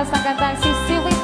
request ng kantang Sisiwit.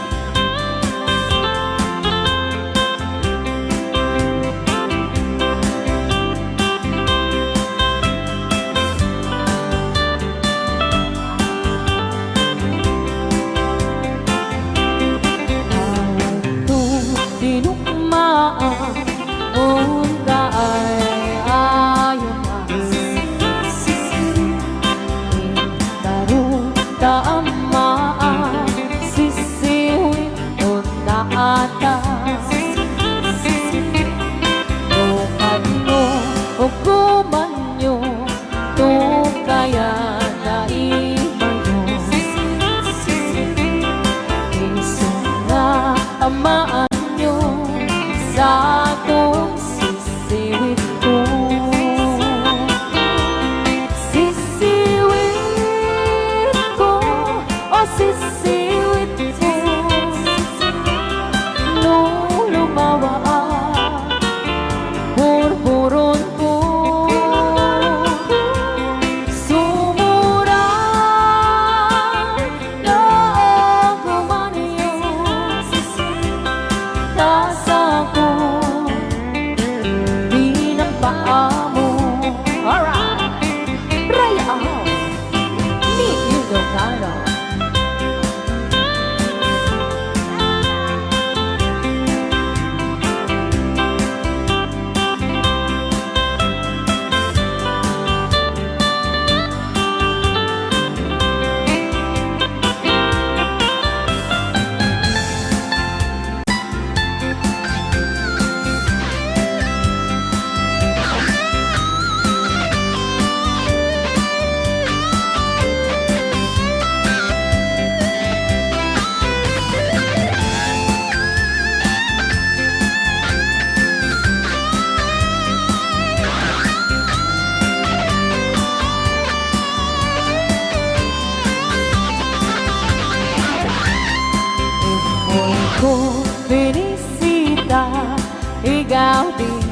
Ikaw din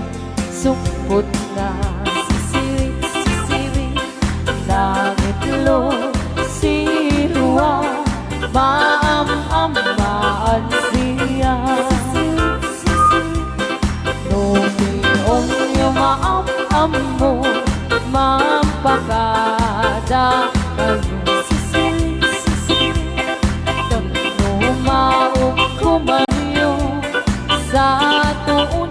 sumpot na sisiwit, sisiwit, langit lo siruwa, maam-amaan siya. Noong yumaam-am mo, mampakada kayo. Sisiwit, sisiwit, tumaong kumayo sa tuon.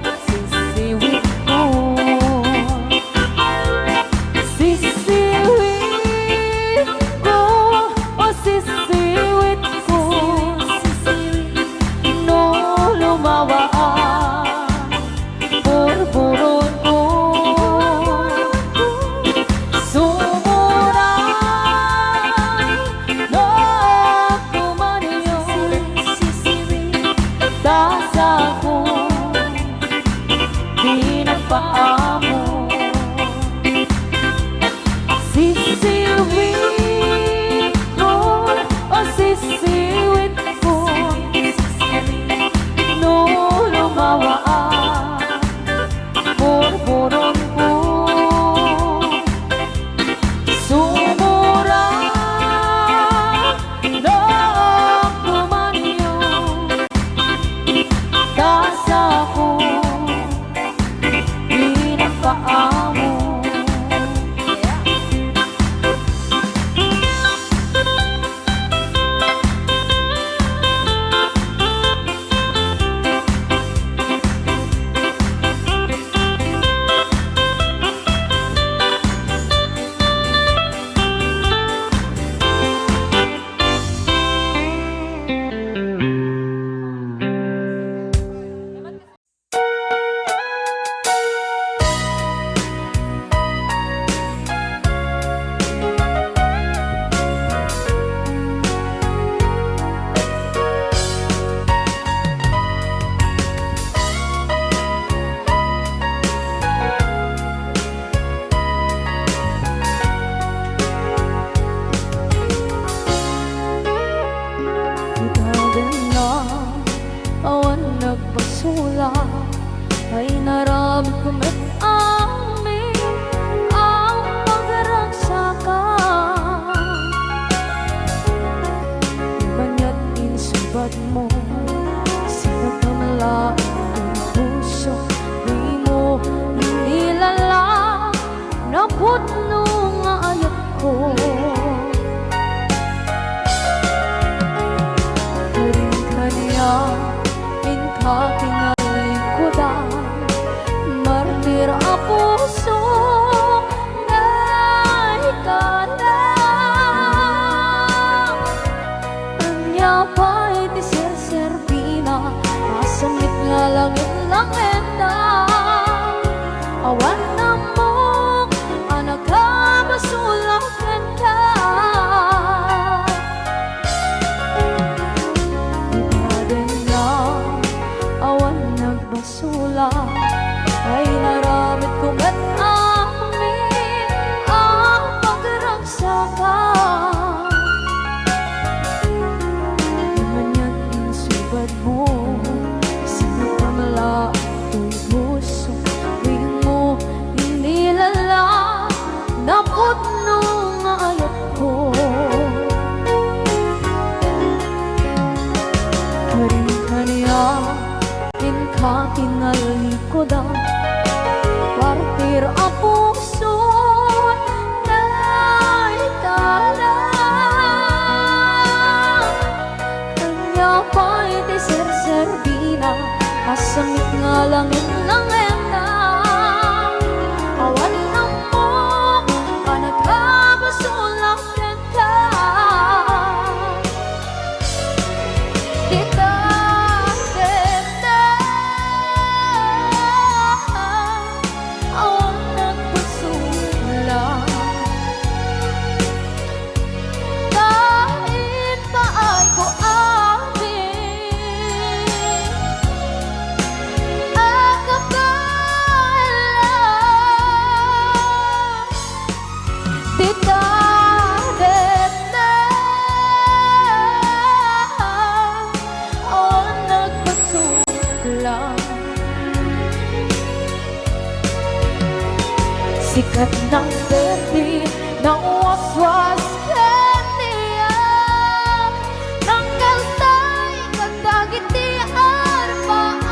Ay naramit ko met amin ang pagragsakan. Banya't langenda. Awan na mo anak ka basulang kanta. Ibaden na awan nagbasula ay naramit ko mat amin ang pagragsakan. Imanyan insubad mo sinapamala ko'y puso ring mo inilala naputno nga ayat ko. Karing kanya inkatingali ko da partir a puso na itala. Kanya pa'y di ser-serbina asamit nga langit ng enda. Awan na mo panagkabasulang kanta. Kita denda awan nagbasulang kahit paay ko amin agapala. Tita denda awan nagbasulang sikat ng berde ng waswas kaniya ng kaltay kagdagit di arbaan.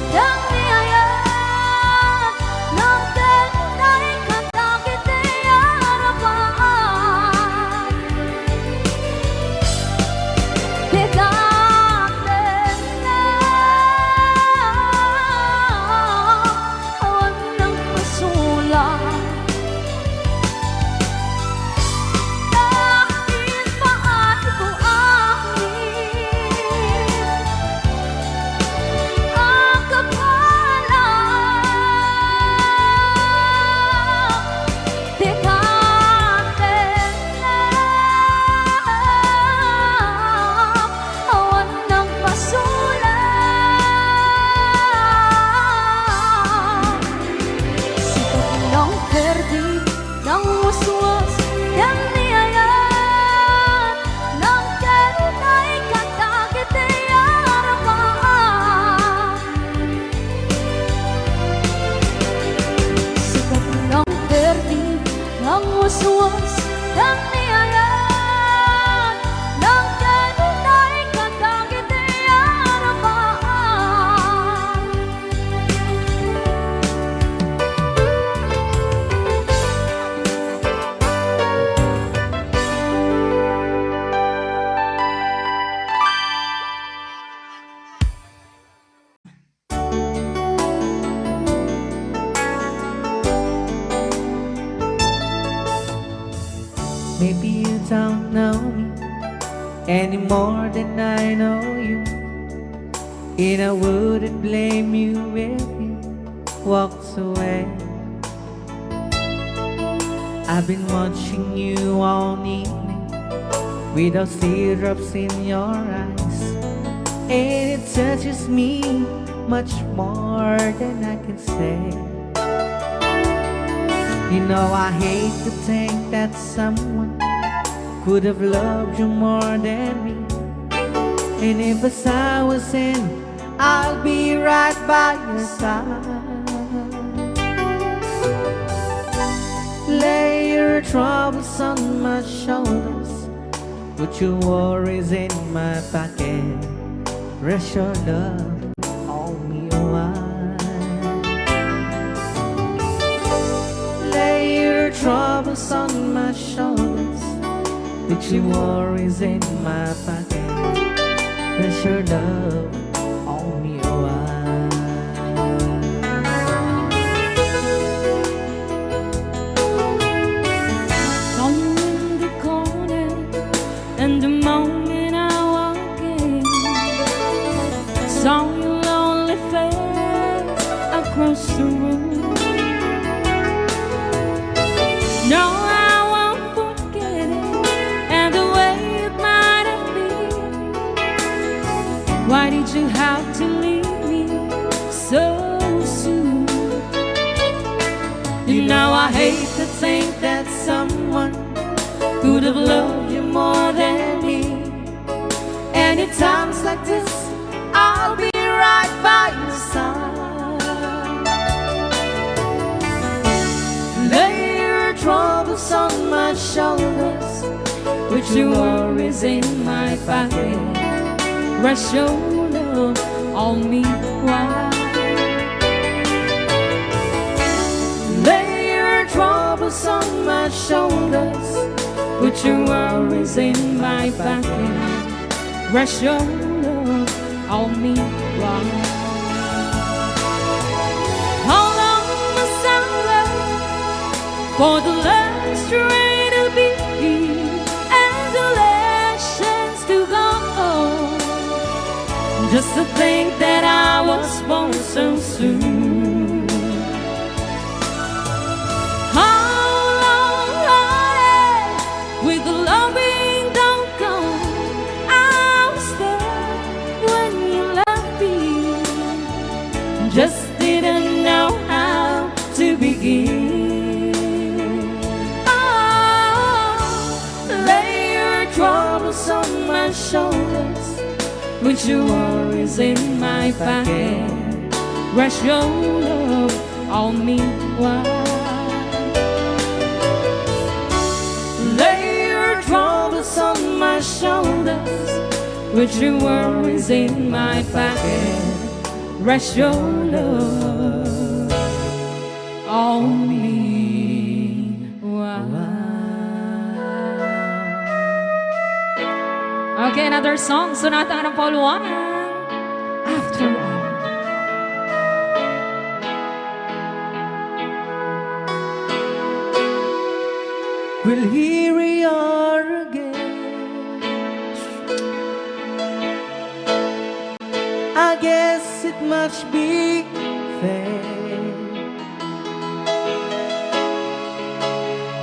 yang niayat ng tenay katakit ay harapan. Bigatin na awan ng masulat. Waswas ng niyayat ng ganitay katakit ay harapan. Maybe you don't know me any more than I know you, and I wouldn't blame you if you walked away. I've been watching you all evening with those teardrops in your eyes, and it touches me much more than I can say. You know I hate to think that someone could have loved you more than me, and if I was in, I'll be right by your side. Lay your troubles on my shoulders, put your worries in my pocket, rest your love on me a while. Troubles on my shoulders, put your worries in my pocket, rest your love on me a while. Saw you in the corner, and the moment I walked in, saw your lonely face across the room. No, I won't forget it, and the way it might have been. Why did you have to leave me so soon? You know I hate to think that someone could have loved you more than me, and at times like this, I'll be right by your side. Troubles on my shoulders, put your worries in my pocket, rest your love on me while. Lay your troubles on my shoulders, put your worries in my pocket, rest your love on me while. For the last train to be and the last chance to go, just to think that I was born so soon. How long, honey, with the loving don't go, I was there when you left me, just didn't know how to begin. Troubles on my shoulders, put your worries in my pocket, rest your love on me while. Lay your troubles on my shoulders, put your worries in my pocket, rest your love on me. Wow. Okay, another song, Sonata ng Pauluanan. After all. Well, here we are again. I guess it must be fair.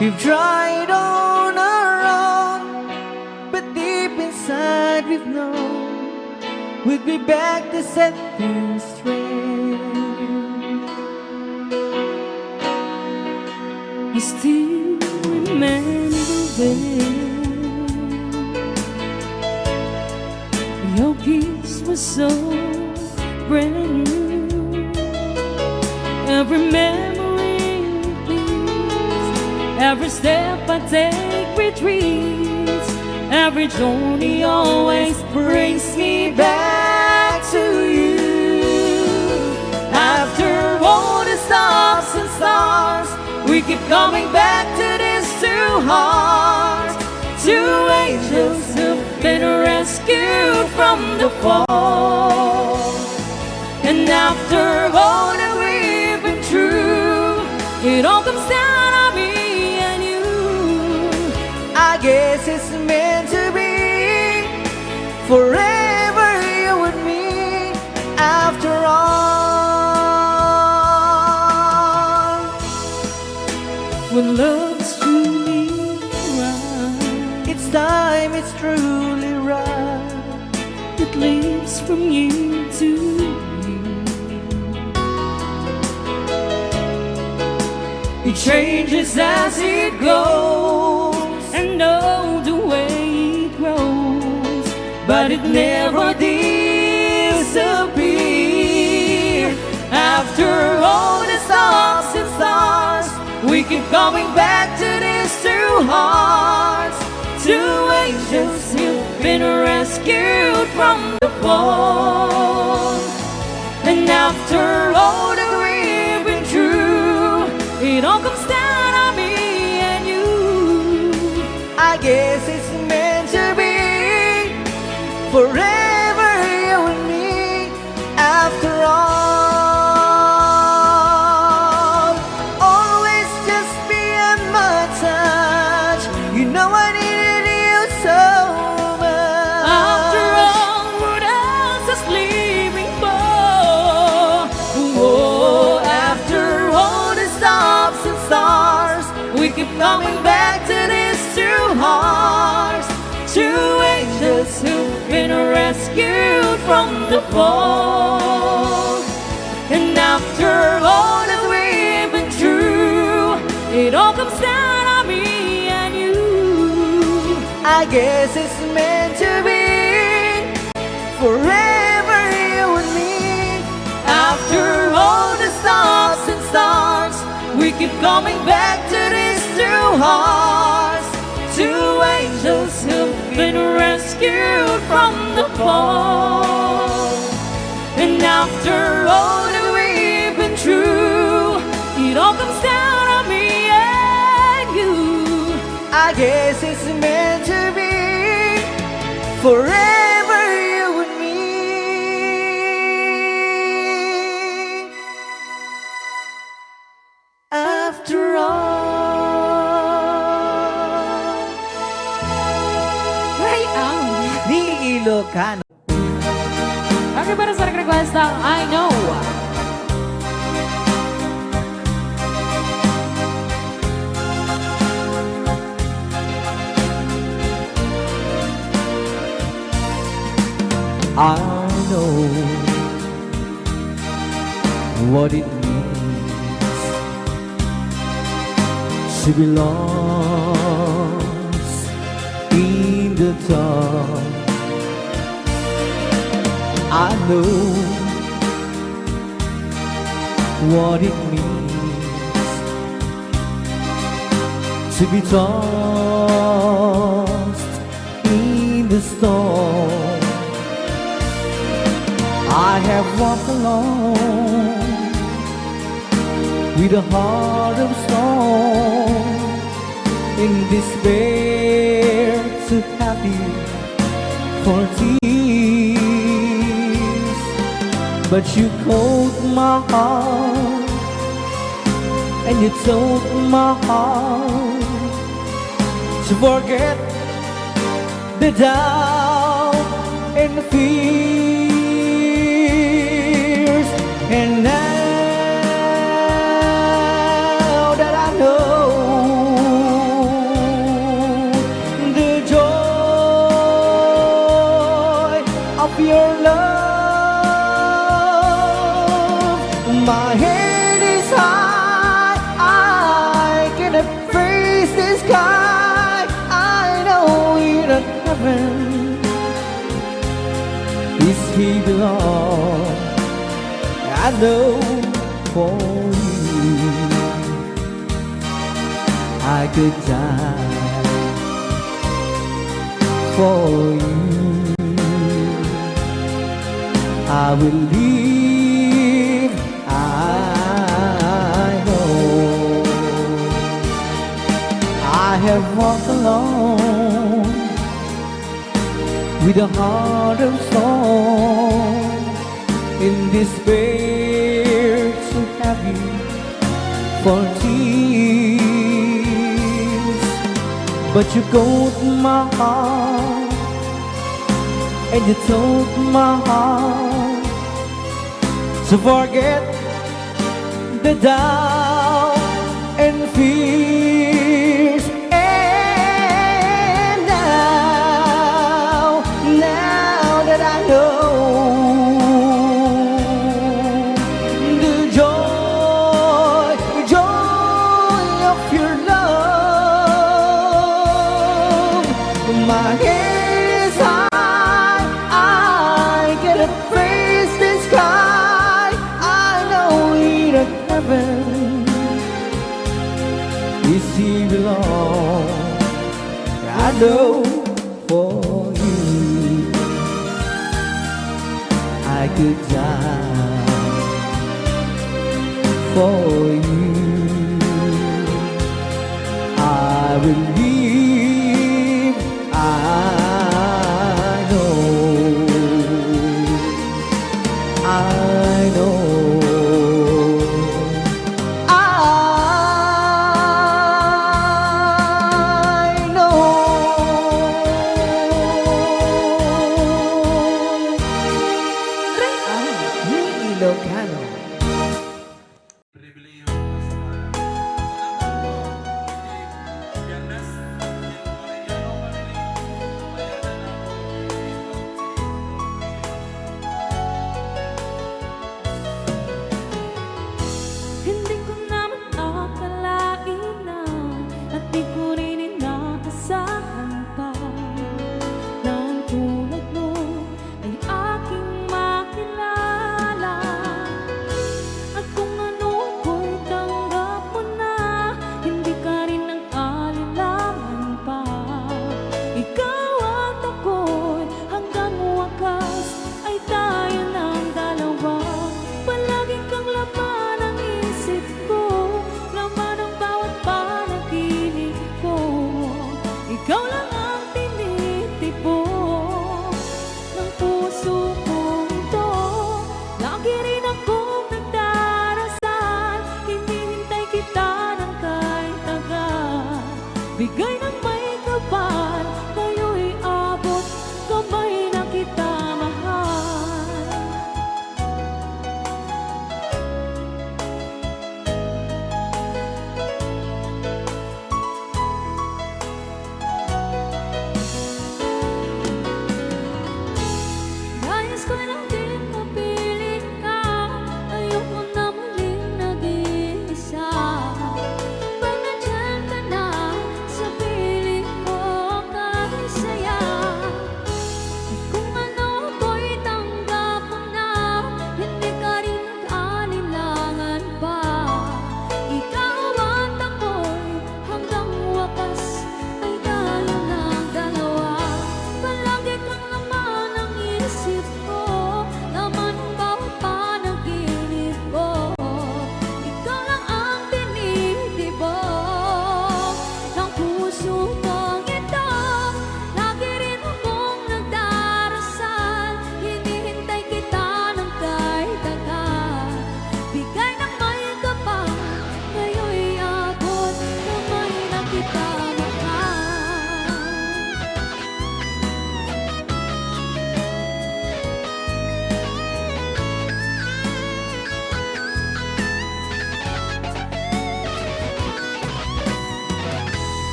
We've tried on our own, but deep inside we've known we'd be back to set things straight. I still remember when your kiss was so brand new. Every memory repeats, every step I take retreats, every journey always brings me back to you. After all the stops and stars, we keep coming back to these two hearts, two angels who've been rescued from the fall. And after all that we've been through, it all comes down to me and you. I guess it's meant to be forever, you and me. After all, when love's truly right, it's time, it's truly right. it leaves from you to you. It changes as it goes, and know the way it grows, but it never disappears. After all the stops and stars, we keep coming back to these two hearts, two angels who've been rescued from the fall. And after all that we've been through, it all comes down to me and you. I guess it's meant to be forever, you and me. After all, always just beyond my touch. You know I needed you so much. After all, what else is leaving for? Oh, after all the stops and stars, we keep coming back to these two hearts, two angels who've been rescued from the fall. And after all that we've been through, it all comes down to me and you. I guess it's meant to be forever, you and me. After all the stops and stars, we keep coming back to these two hearts, two angels who've been rescued from the fall. And after all that we've been through, it all comes down to me and you. I guess it's meant to be forever, you and me. After all, Right out. ni Ilocano. Okay, para sa nag-request ng I Know. I know what it means to be lost in the dark. I know what it means to be tossed in the storm. I have walked alone with a heart of stone, in despair, too happy for tears. But you caught my heart, and you told my heart to forget the doubt and the fears. And now that I know the joy of your love, my head is high, I cannot face the sky. I know you're not heaven, is he belong? I know for you I could die for you. I will live, I know. I have walked alone with a heart of stone, in despair, too heavy for tears. But you caught my heart, and you told my heart to forget the doubt and fears. And now that I know the joy of your love, my head is high, I cannot face the sky. I know in heaven is he belong. I know for you I could die for you. I will live, I know, I know, I know. Ilocano.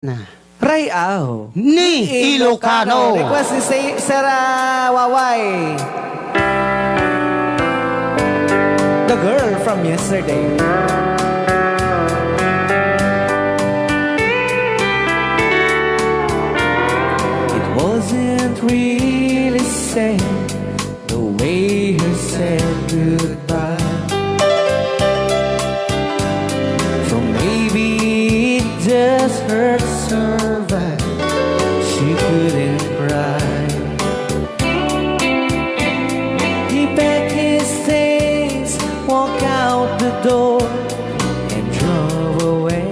na Rayaw ni Ilocano. Request ni Sarah Waway. The girl from yesterday. It wasn't really sad the way her said goodbye. So maybe it just hurts her bad. She couldn't cry. He packed his things, walked out the door, and drove away.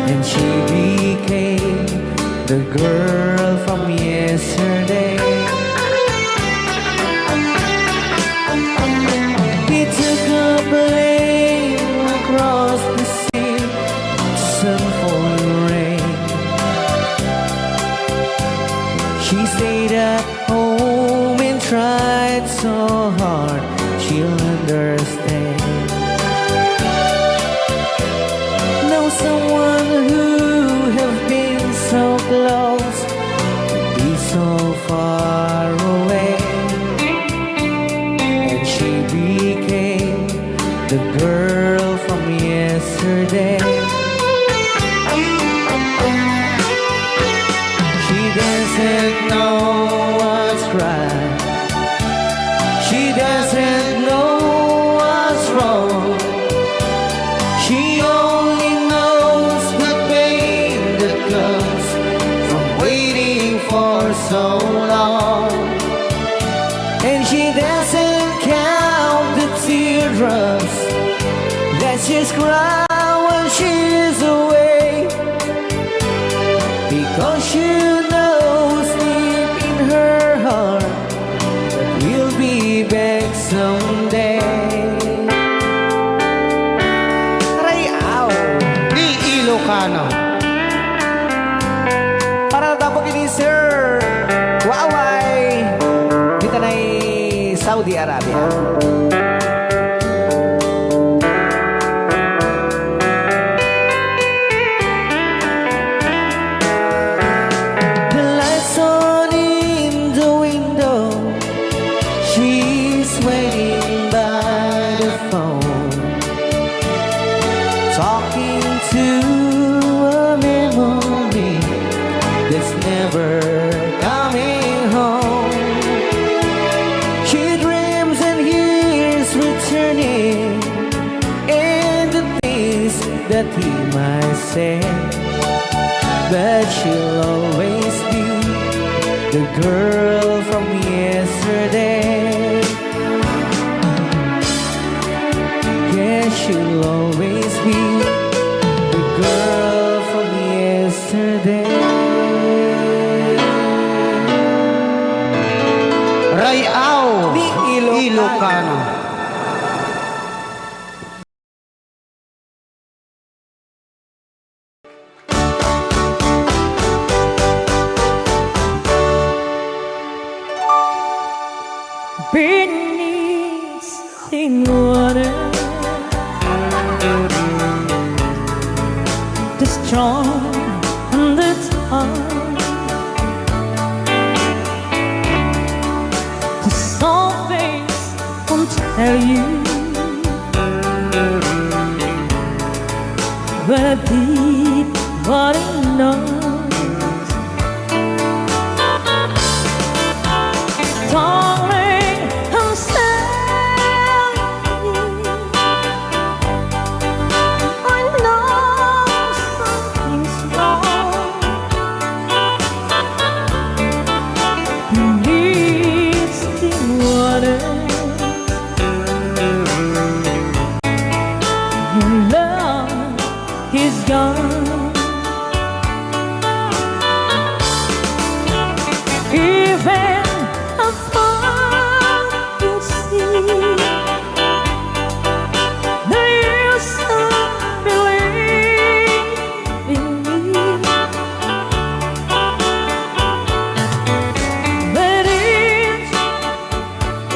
And she became the girl from yesterday. He took a plane across the sea, sun, falling rain. She stayed at home and tried so hard, she'll understand. Know someone who have been so close, be so far away. And she became the girl from yesterday. She doesn't know what's right. She doesn't know what's wrong. She only knows the pain that comes from waiting for so long. And she doesn't count the teardrops that she's cry when she's away, because she knows deep in her heart that we'll be back someday. Rayaw Ni Ilocano. para dapat kini Sir Waway dito na Saudi Arabia. The lights on in the window. She's waiting by the phone, talking to a memory that's never coming home. She dreams and hears returning, and the things that he might say. But she'll always be the girl from yesterday. Yeah, she'll always be the girl from yesterday. Rayaw Ni Ilocano. Beneath in water, the strong and the tall, the soft face won't tell you, but deep body knows. Darling, I'm saying I know something's wrong. Beneath the waters, your love is gone. Even afar you see that you still believe in me. But each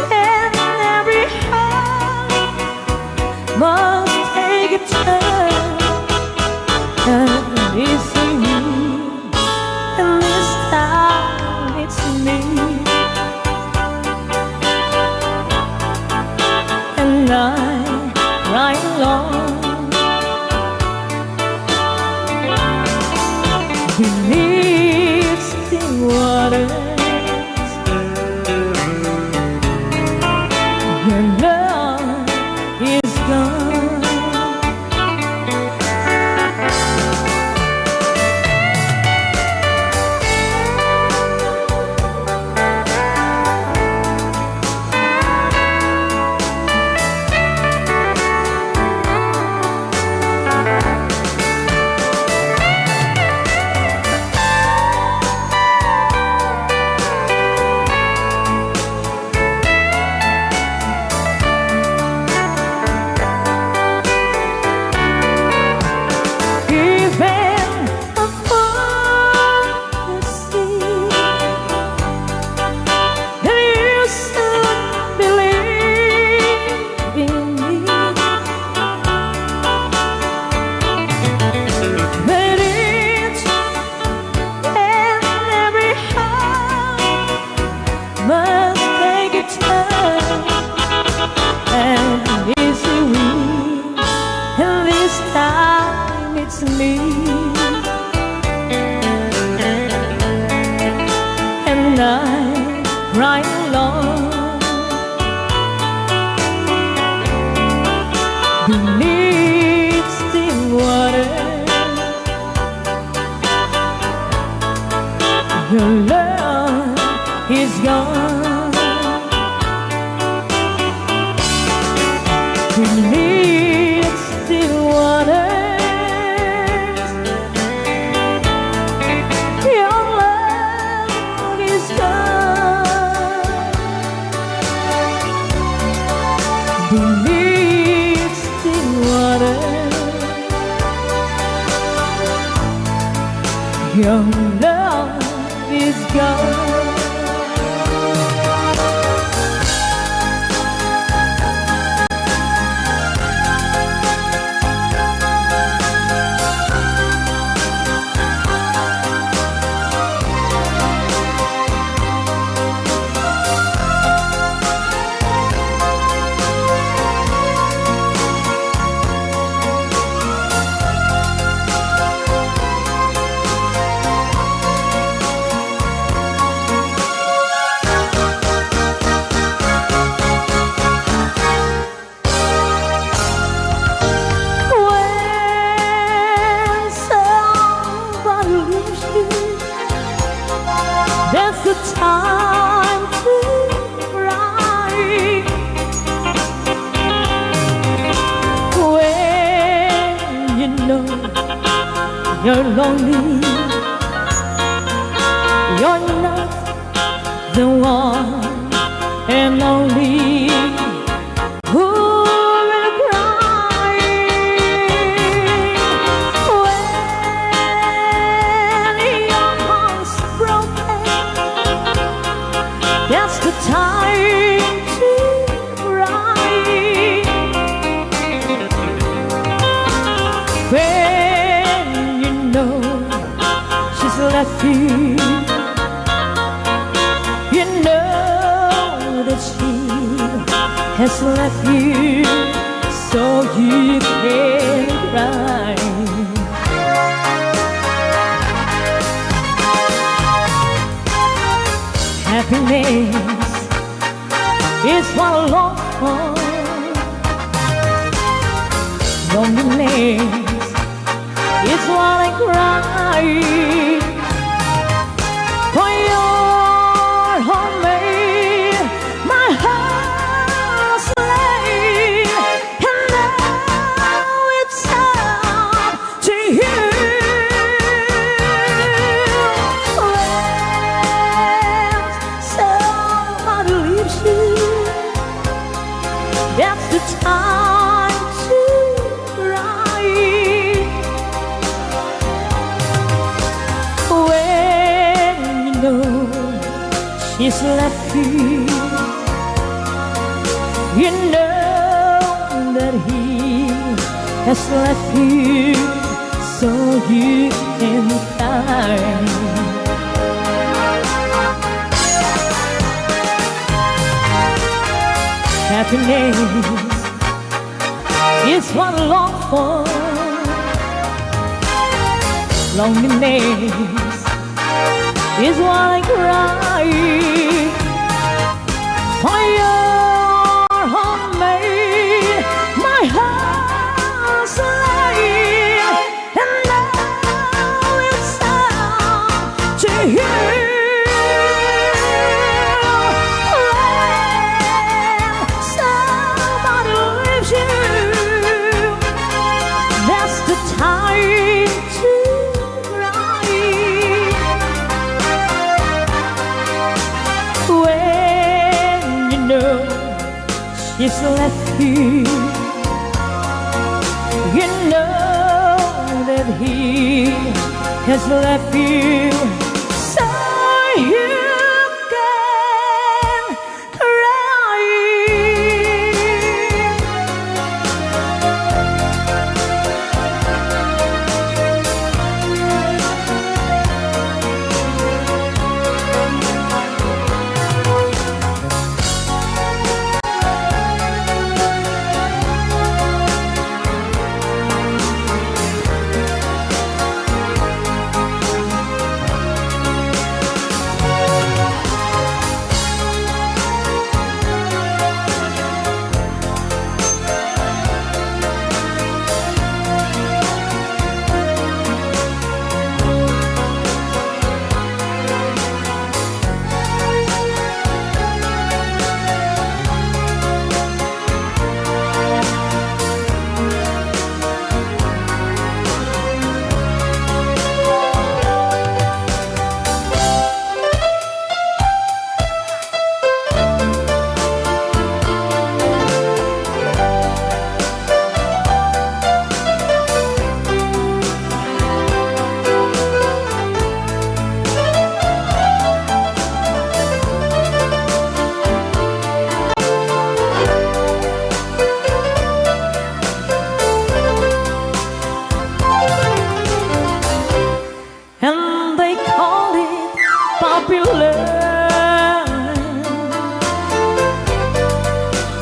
and every heart must take a turn. is you, and this time it's me, and I right along beneath the waters. Your love is gone. Your love is gone. Beneath still waters, your love is gone. Beneath still waters, your love is gone. That's the time to cry. When you know you're lonely, you're not the one and only who will cry. When your heart's broken, that's the time to cry. When you know she's left you, you know that she has left you, so you can cry. Happiness is what I long for. Loneliness is what I cry. For your homemade, my heart's laid, and now it's up to you. That's the time to cry. When you know she's left you, you know that he has left you, so you can find. Happiness is what I long for. Loneliness is what I cry. For your homemade, my heart's alive, and now it's time to hear. She's left you. You know that he has left you, so you can cry.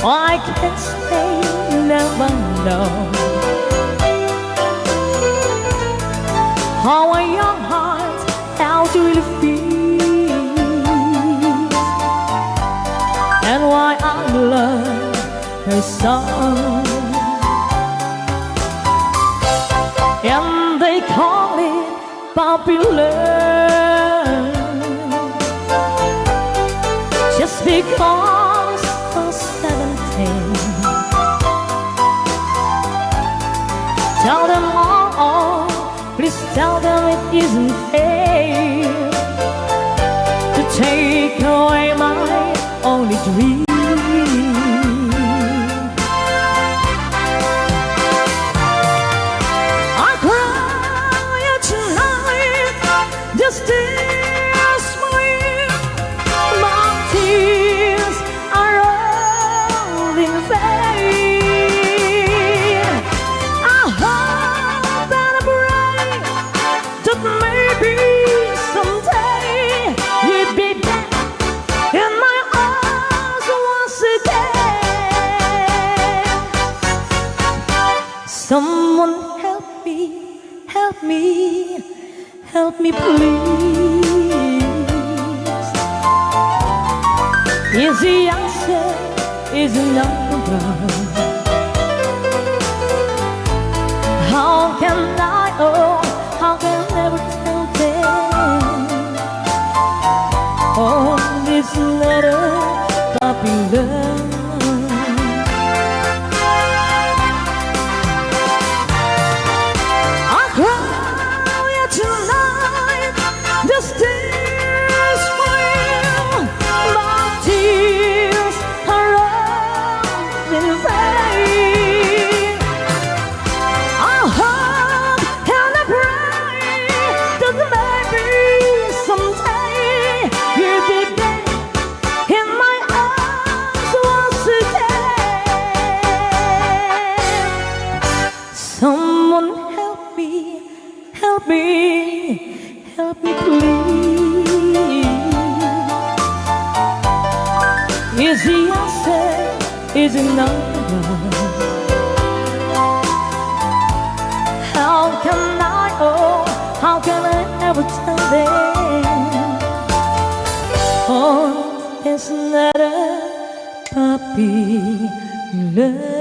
I can't say never know how a young heart how to really feel, and why I love her song. And they call it popular just because I'm 17. Tell them all, please tell them it isn't fair to take away my only dream. I cry tonight, just tears for you. My tears are all in vain. I hope and I pray that maybe someday you'd be back in my arms once again. Someone help me, help me, help me please. Is the answer is no. How can I, oh, how can I never tell them? Oh, this letter popular. I cry tonight, just tears for you. My tears are all in vain. help me please. Is the answer, is it not? How can I, oh, how can I ever tell them? Oh, it's not a puppy love.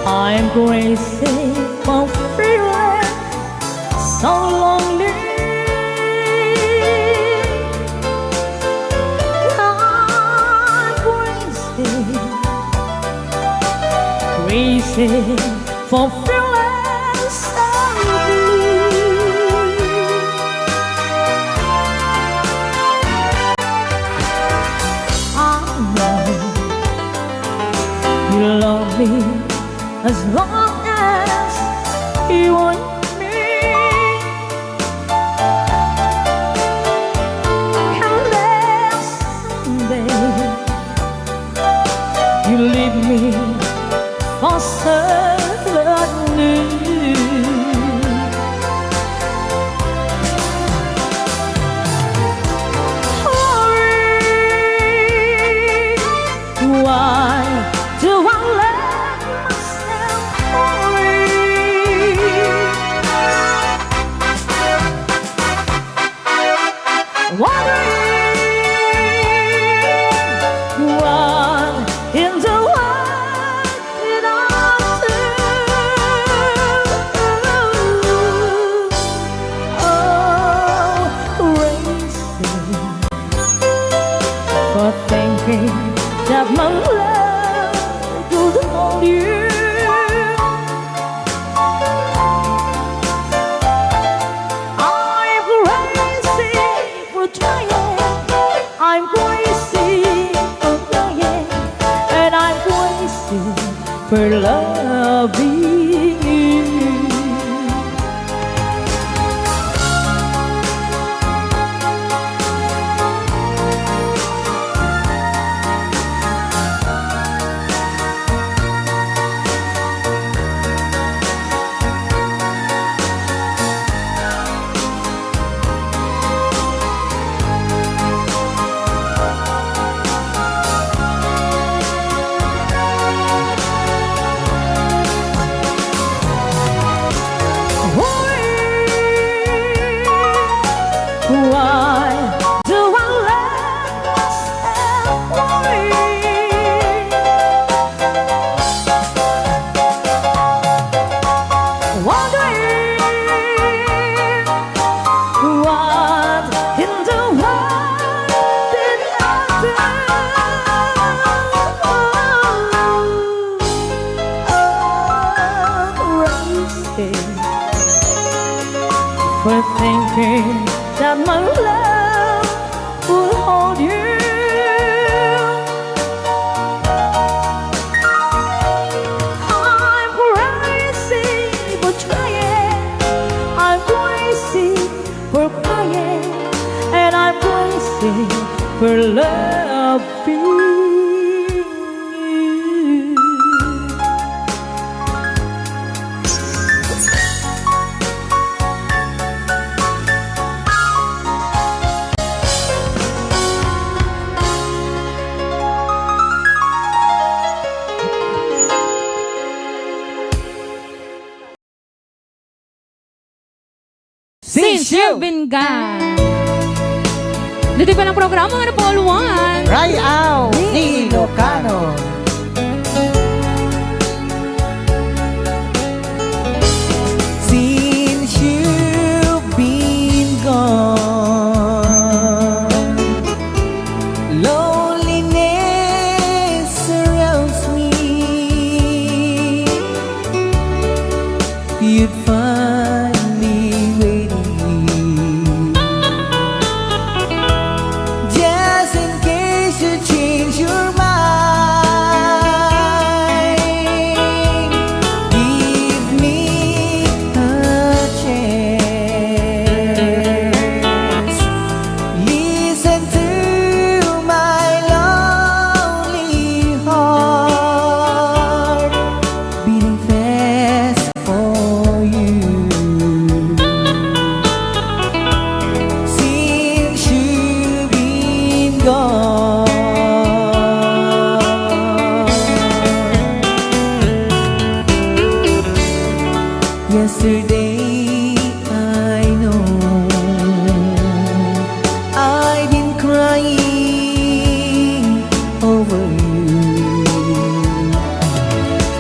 I'm crazy for feeling so lonely. I'm crazy for feeling so blue. I know you love me as long as you want me. And then someday you leave me for someone new. Why do I let myself wondering what in the world did I do? Oh, racing for thinking that my love could hold you. I'm crazy for trying, and I'm crazy for loving you. Why do I let myself worry? Wondering what in the world did I do? Oh, racing for thinking that my love will hold you. I'm crazy for trying, I'm crazy for crying, and I'm crazy for loving you. Since you've been gone. Dito pa ng programa ng Paul Juan. Rayaw ni Ilocano. Since you've been gone, loneliness surrounds me. You'd find Yesterday I know I've been crying over you,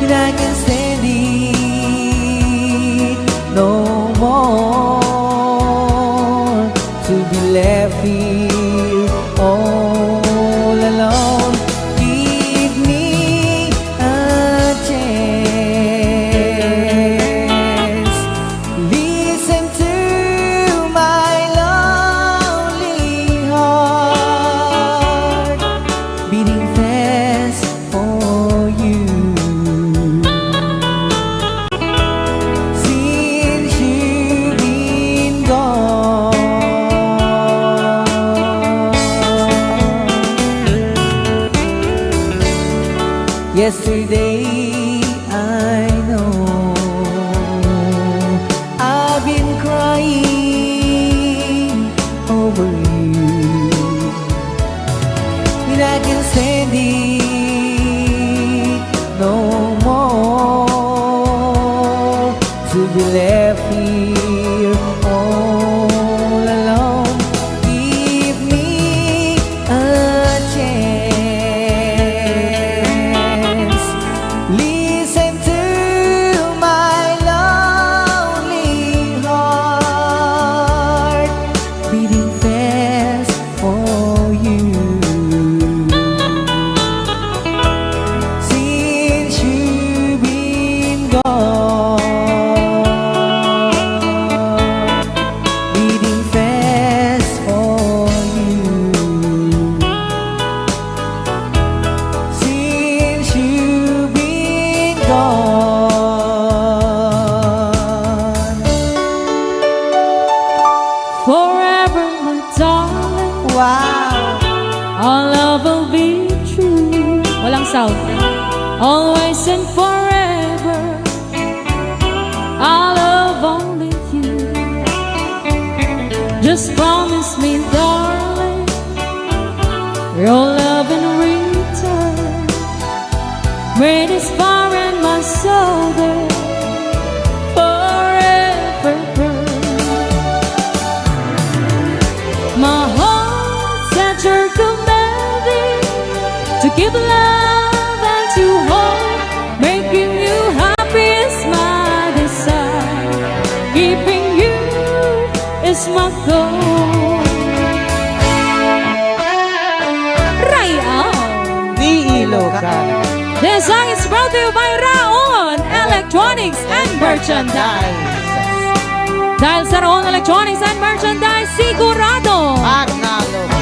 and I can stand it no more to be left here all alone. Give me a chance. Listen to my lonely heart beating fast for you. Since you've been gone, yesterday I know I've been crying over you, and I can stand it no more to be left here all alone. Give me a chance. Listen to my lonely heart beating fast for you. Since you've been gone, beating fast for you. Since you've been gone. Forever, my darling, Wow! our love will be true. Walang sound. Always and forever, I love only you. Just promise me, darling, your love in return. Made this far and my soul there forever burn. My heart's at your commanding to give love and to hold. Making you happy is my desire. Keeping you is my goal. Right on. Ni Ilocano This song is brought to you by Raon Electronics and Merchandise. Dahil sa Raon Electronics and Merchandise, sigurado Manalo ka.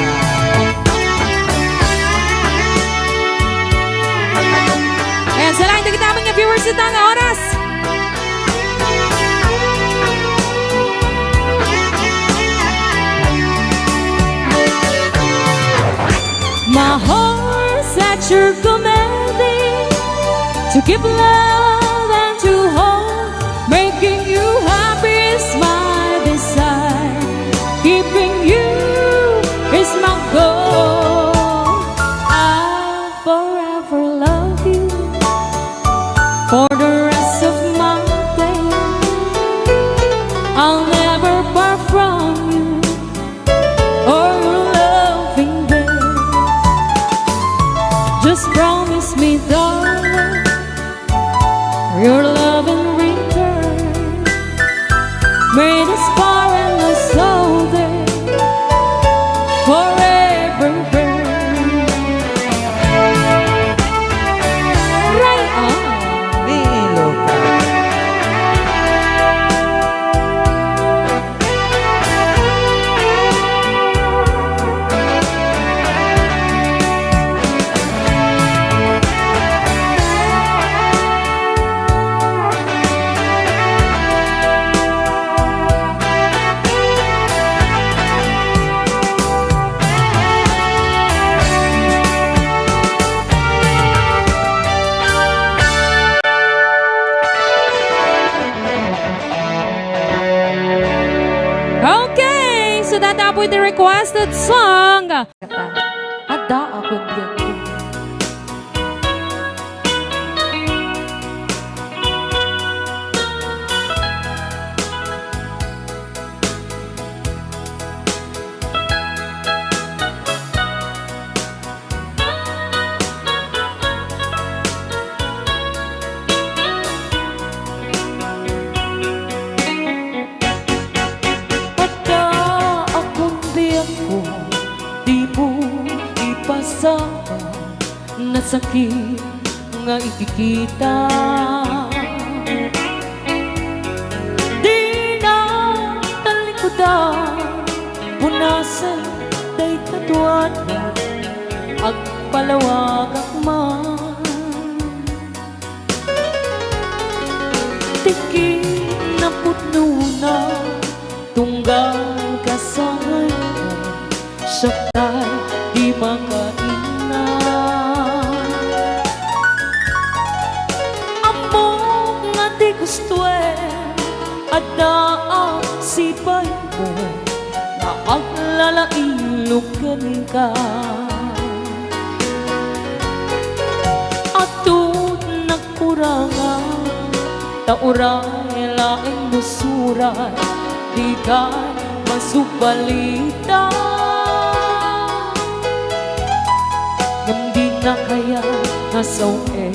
ayan sa lahat ng namin yung viewers ito ang oras. My heart's at your commanding to give love and to hold. Making you happy is my desire. Keeping you is my goal. I'll forever love you for the rest of my days. I'll never part from you or your loving grace. Just promise me, darling, your love in return. Made us far and the soul there forever burn. Right on. Ni Ilocano. Okay, so that with the requested song. Ada ako diyan. sakit nga ikikita. Di na talikudan, punasan day katuan, agpalawag akman. Tiki na putno na, tunggal kasay mo, siya'y di makaina. Among nga di gusto at daang sipay mo, na aglalailog ka. Atut nagkurangan, tauray laing nusuray, di ka masubalita. Hindi na kaya nasawe,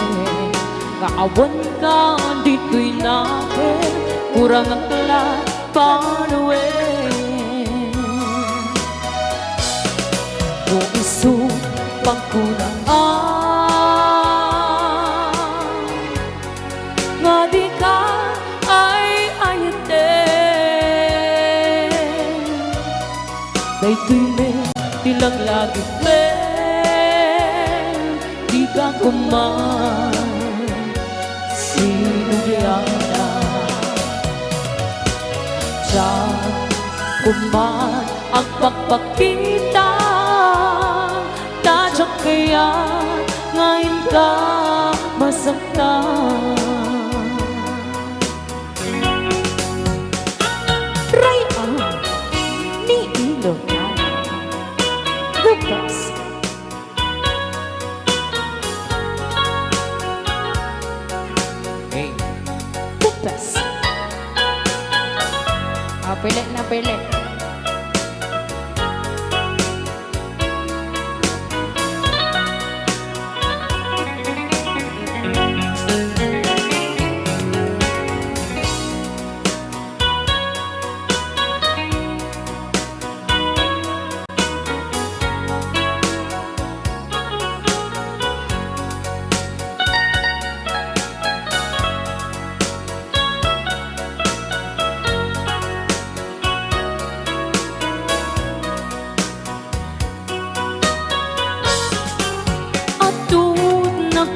kaawan ka dito'y nakin, kurang ang talat panawe. Kung iso pagkuraan, nga di ka ay ayatin. Dayto'y may tilang lagi di ka kuman sinugyana. Diyan kuman ang pagpakita, tadyak kaya ngayon ka masaktan. Rayan ni Ilocano, the best. Hey. The best. Pilit na pilit.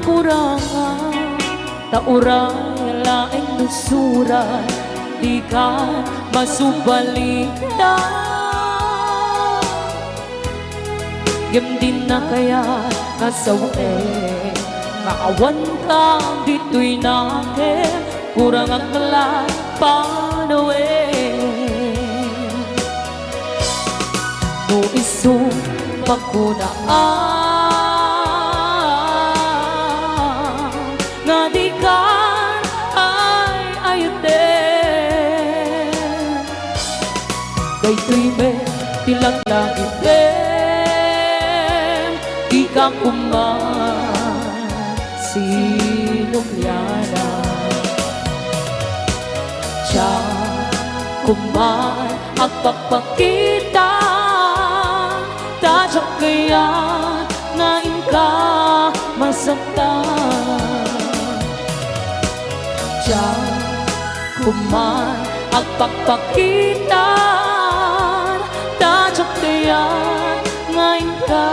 Kurangan, tauray laing nusuray, di ka masubalita. Gamdin na kaya kasawe, maawan ka dito'y nakin, kurang ang talat panawe. No iso pagkunaan, nga di ka ay ayatin. Dayto'y may tilang langit di ka kuman sinugyana. Diyan kuman ang pagpakita, tadyak kaya ngayon ka masaktan. Diyan kuman ang pagpakita, tadyak kaya ngayon ka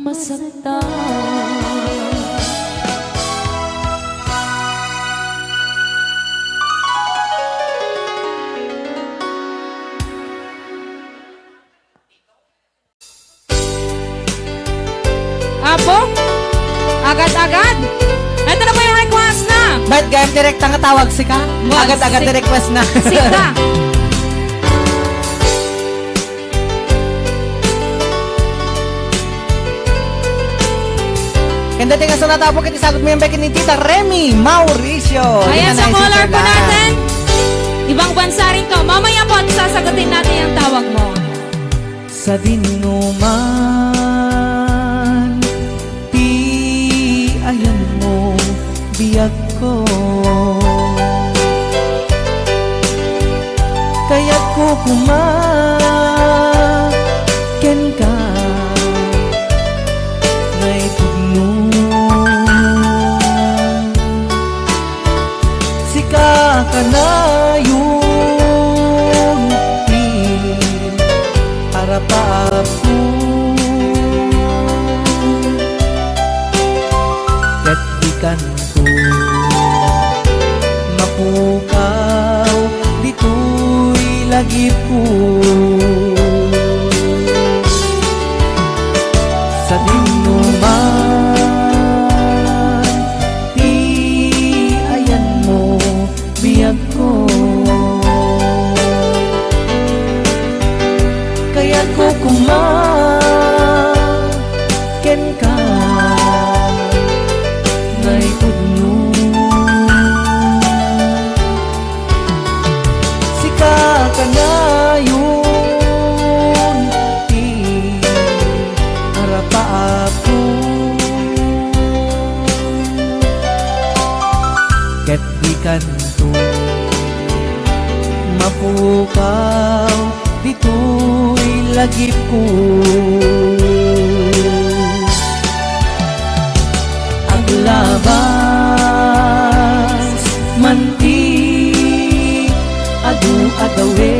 masaktan. Apo, agad-agad. Ito na po yung request na. Ba't gayam direct ang tawag si ka? Agad-agad si- request na. Sika. Kanda tinga sa natapok iti sagot mo yung bekin ni Tita Remy Mauricio. Ayan sa caller po natin. Ibang bansa rin to. Mamaya po at sasagutin natin yung tawag mo. Sa dinuman, ti ayan mo biyag ko. Kaya ko kumaken ka, Mapukaw dito'y lagi ko sa dinuman, di ayan mo biyag ko. Kaya't ko kumaken ka ngay pudno. Sika ka na yun, di harapa ako. Ket di kanto mapukaw dito'y lagi ko. Aglabas manti adu adawe,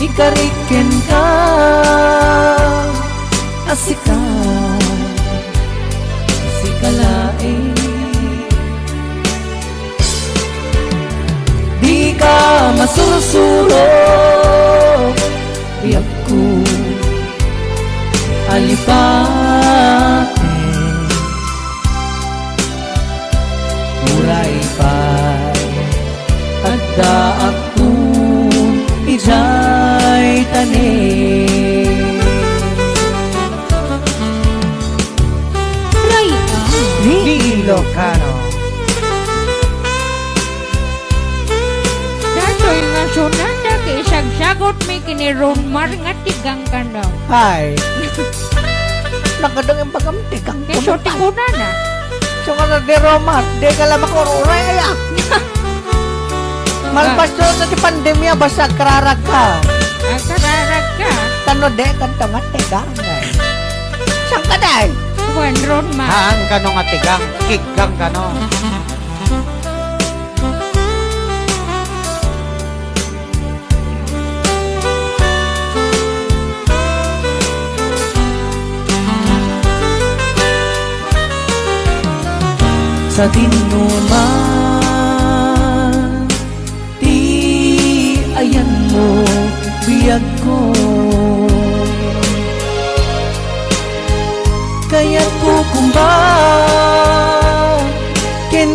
ikariken ka asika sikalae. Di ka masurusuro biyak ko alipate, uray pa adda akong ijay tanim. Ray, Di Ilocano Dato'y nga sunanda kay isagsagot may kiniron mar nga tigang ka daw. Hi. Nakadang yung pagamtikang Kaya suti ko na. So nga di Romar, di ka lang makururay kaya. Malpas doon sa di pandemya, basta kararag ka. Ang kararag ka. Tano de, kanto nga tigang. Saan ka day? Buwan ron ma. Haan ka no nga tigang, kigang ka no. Sa dinuman, di ayan mo biyag ko. Kaya't ko kumbaken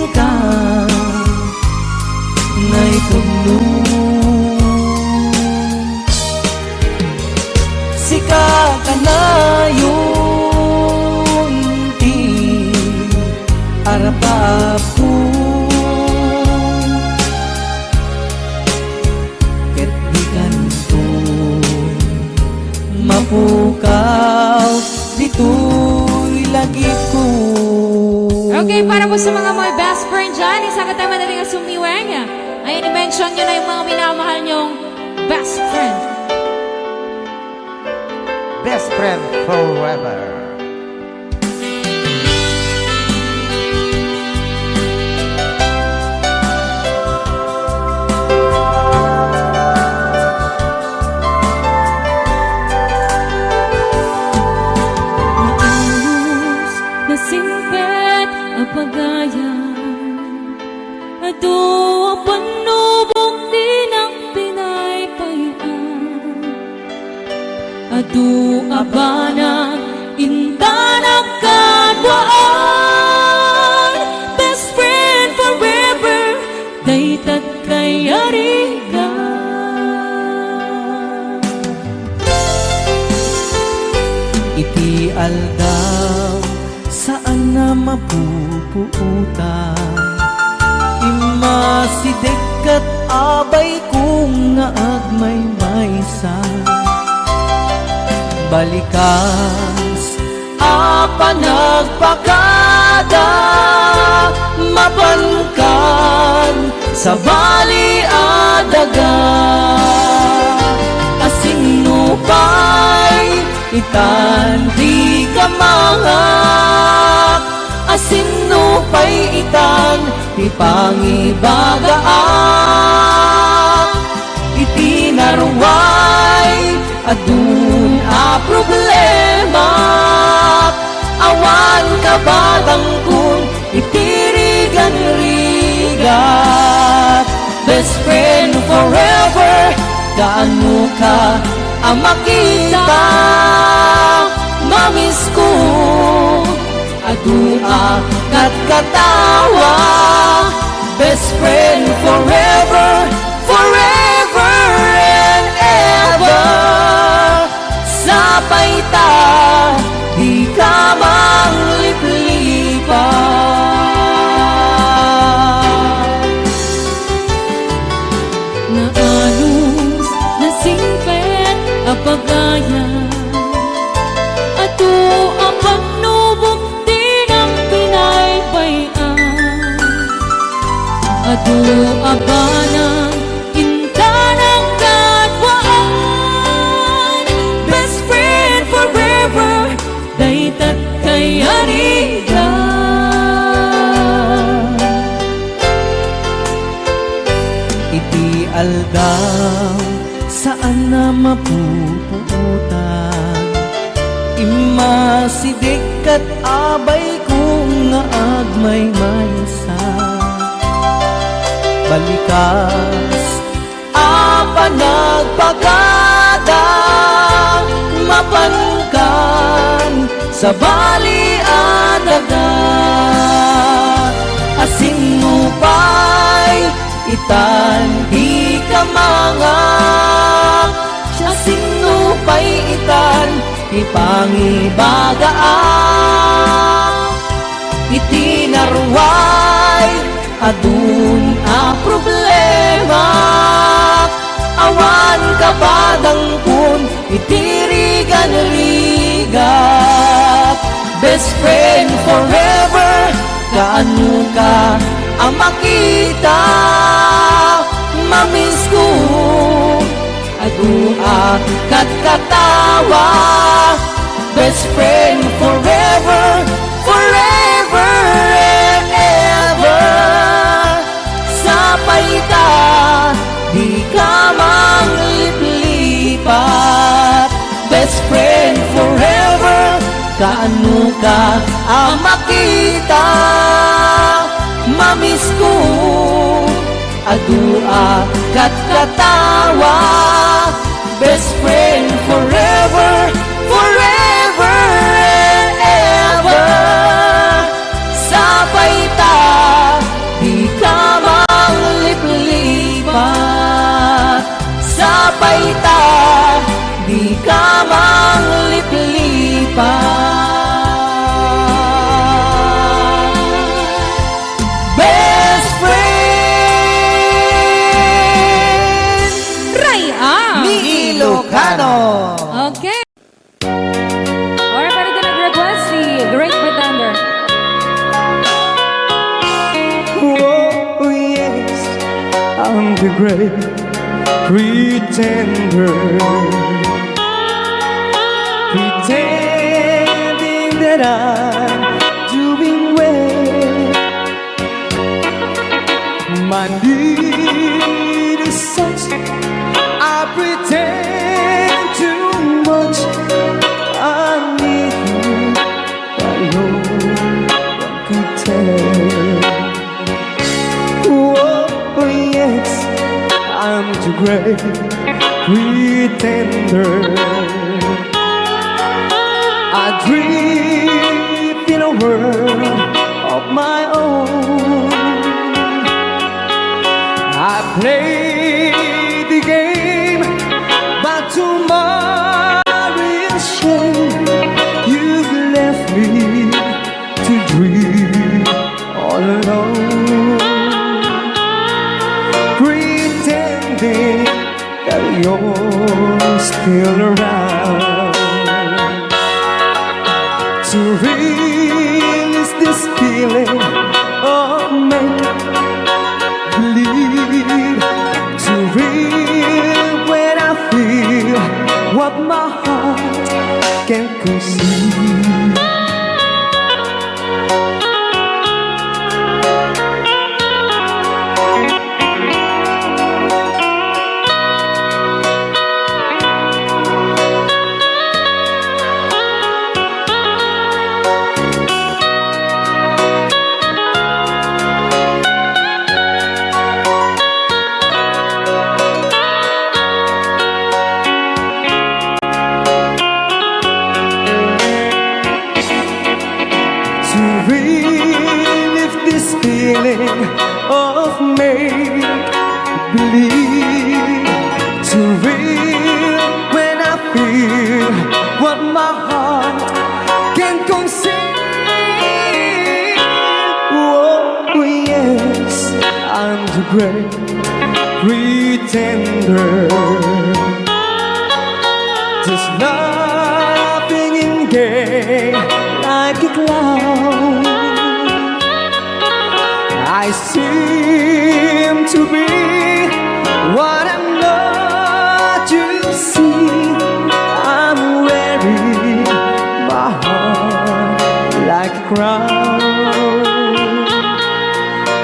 ka ngay puno. Sika ka na yun, di arapapo. Ket di kanto mapukaw dito'y lagi ko. Okay, para po sa mga best friend dyan, isa ka tayo madaling sumiweng. Ayun, i-mention nyo na yung mga minamahal nyong best friend. Best friend forever. Maayos na simpet ang pagayan. Ito ang panubok din ang pinaypayan. Adu abana intanak kadwaan. Best friend forever, daytat kayari ka. Iti aldaw saan na mapupuutan. Imasideg kat abay kung nga agmay maysa. Balikas apa nagpakada, mapankan sa bali adaga. Asino pa'y itan di ka mangak, asino pa'y itan di pangibagaan. Itinarway adun a problema, kabadang kun itirigan-rigat. Best friend forever, gaano ka ang makita. Mamiss ko adua kat katawa. Best friend forever, forever and ever. Sapay ta, di ka mangliplipan. Naanos nasingpet ang pagaya ato ang panubok din ang pinaypayan. Ato abanang inta ng katwaan. Best friend forever, daytat kayanigan. Iti aldam saan na mapuputan. Imasidik kat abay kung nga agmay maysa. Balikas apa nagpagada, mapankan sa baliadaga. Asin mo pa'y itan di ka mangak. Asin mo pa'y itan ipangibagaan. Itinarway adun a problema. Awan kabadang kun itirigan-rigat. Best friend forever, gaano ka ang makita. Mamiss ko adua kat katawa. Best friend forever, forever and ever. Sapay ta, di ka mangliplipat. Best friend forever, gaano ka ang makita. Mamiss ko adua kat katawa. Best friend forever, forever and ever. Sapay ta, di ka mangliplipat. Sapay ta, di ka mangliplipat. Best friend Ray ang Ni Ilocano. Okay. Or para din nag-request si Great Pretender. Oh yes, I'm the great pretender, pretending that I'm doing well. My need is such, I pretend too much. I need you, but no one could tell. Oh yes, I'm the great pretender. I dream in a world of my own. I play the game, but tomorrow is shame. You've left me to dream all alone, pretending that you're still around. To release this feeling of make-believe, to real when I feel what my heart can conceive. this feeling of make-believe to real when I feel what my heart can conceive. Oh yes, I'm the great pretender. Just laughing in gay like a clown. I seem to be what I'm not, you see. I'm wearing my heart like a crown,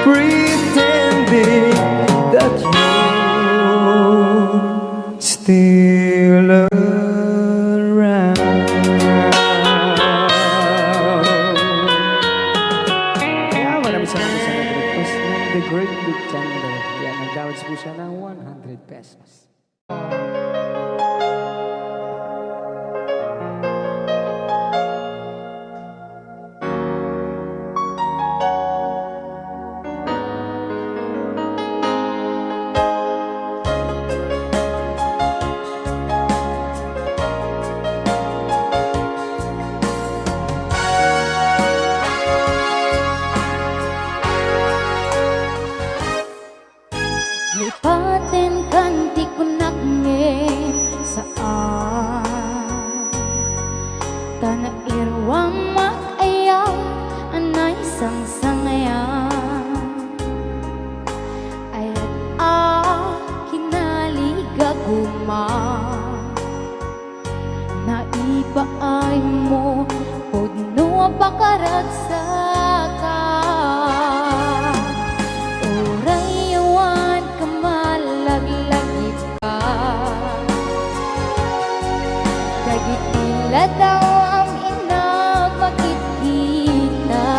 pretending that you're still around. Kaya maraming salamat sa nag-request ng The Great Big Thunder. Yan, nag-downloads po siya ng 100 pesos. Lipatin kanti kunaknge saan Tana irwang mag-ayaw anay sang-sangayan Ayat kinaligaguma Naibaay mo Pudno pakaragsakan Orayawan kamalag-lagip ka Dagitila daw ang inapakikita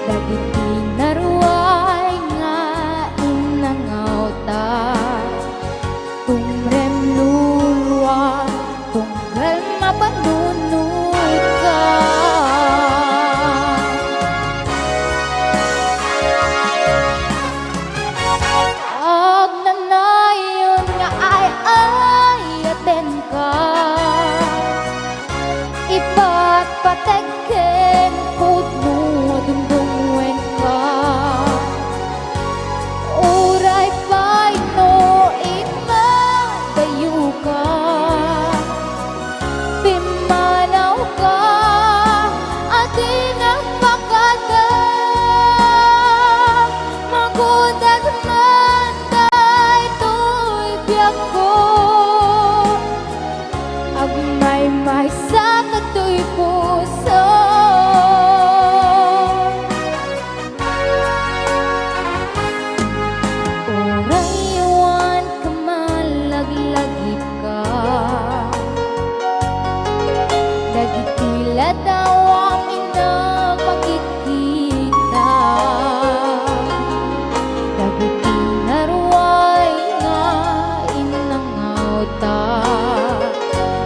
Dagiti naruay nga inangauta Tumrem lulwa tunggal mapanunod ka Ag nanayon nga ay aten ka Ipatpategken putno dungdungwen ka Uray pa'y no imadayo ka Pimanaw ka at inapakada Magudag man day to'y biyak ko Agmay-may sa kato'y puso Orayawan kamalag-lagip ka Dagitila daw ang inapakikita Dagiti naruay nga inangauta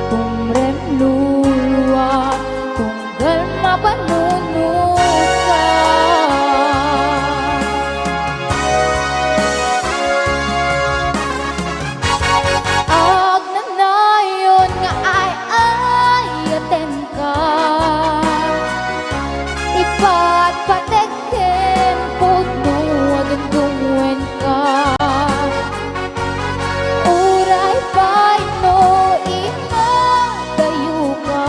Tumrem lulwa tunggal mapanunod ka Ag nanayon nga ay aten ka Ipatpategken putno dungdungwen ka Uray pa'y no imadayo ka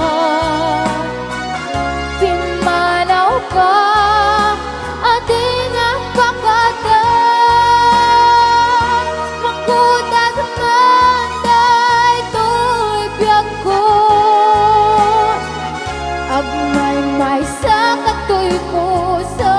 Pimanaw ka at inapakada Magudag man day to'y biyak ko Agmay-may sa kato'y puso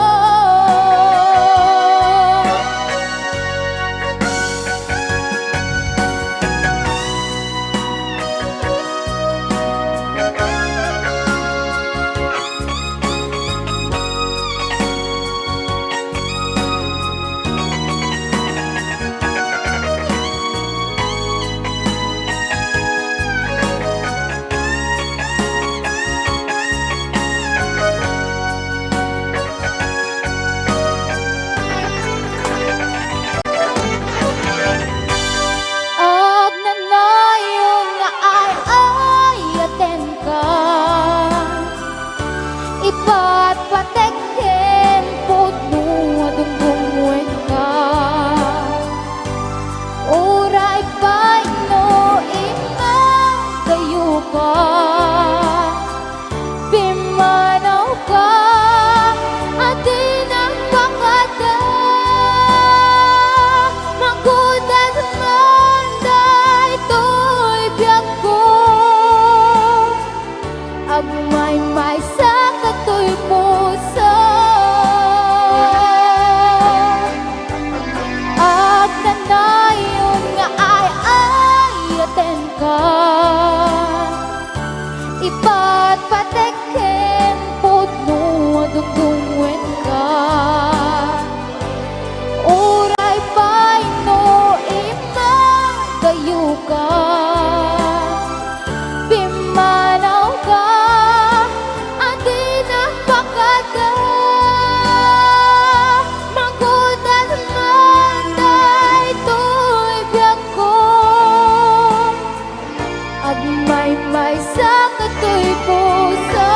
Pimanaw ka at di nagpakada. Magudan man da ito'y biyag ko. Agmay-may sa kato'y puso. At nanayon nga ay ayaten ka. Ipatpateken puno dugdungwen ka. Uray pa'y no imagayo ka. Pimanaw ka at di nagpakada. Magudan man da ito'y biyag ko. Agmay-may sa kato'y puso.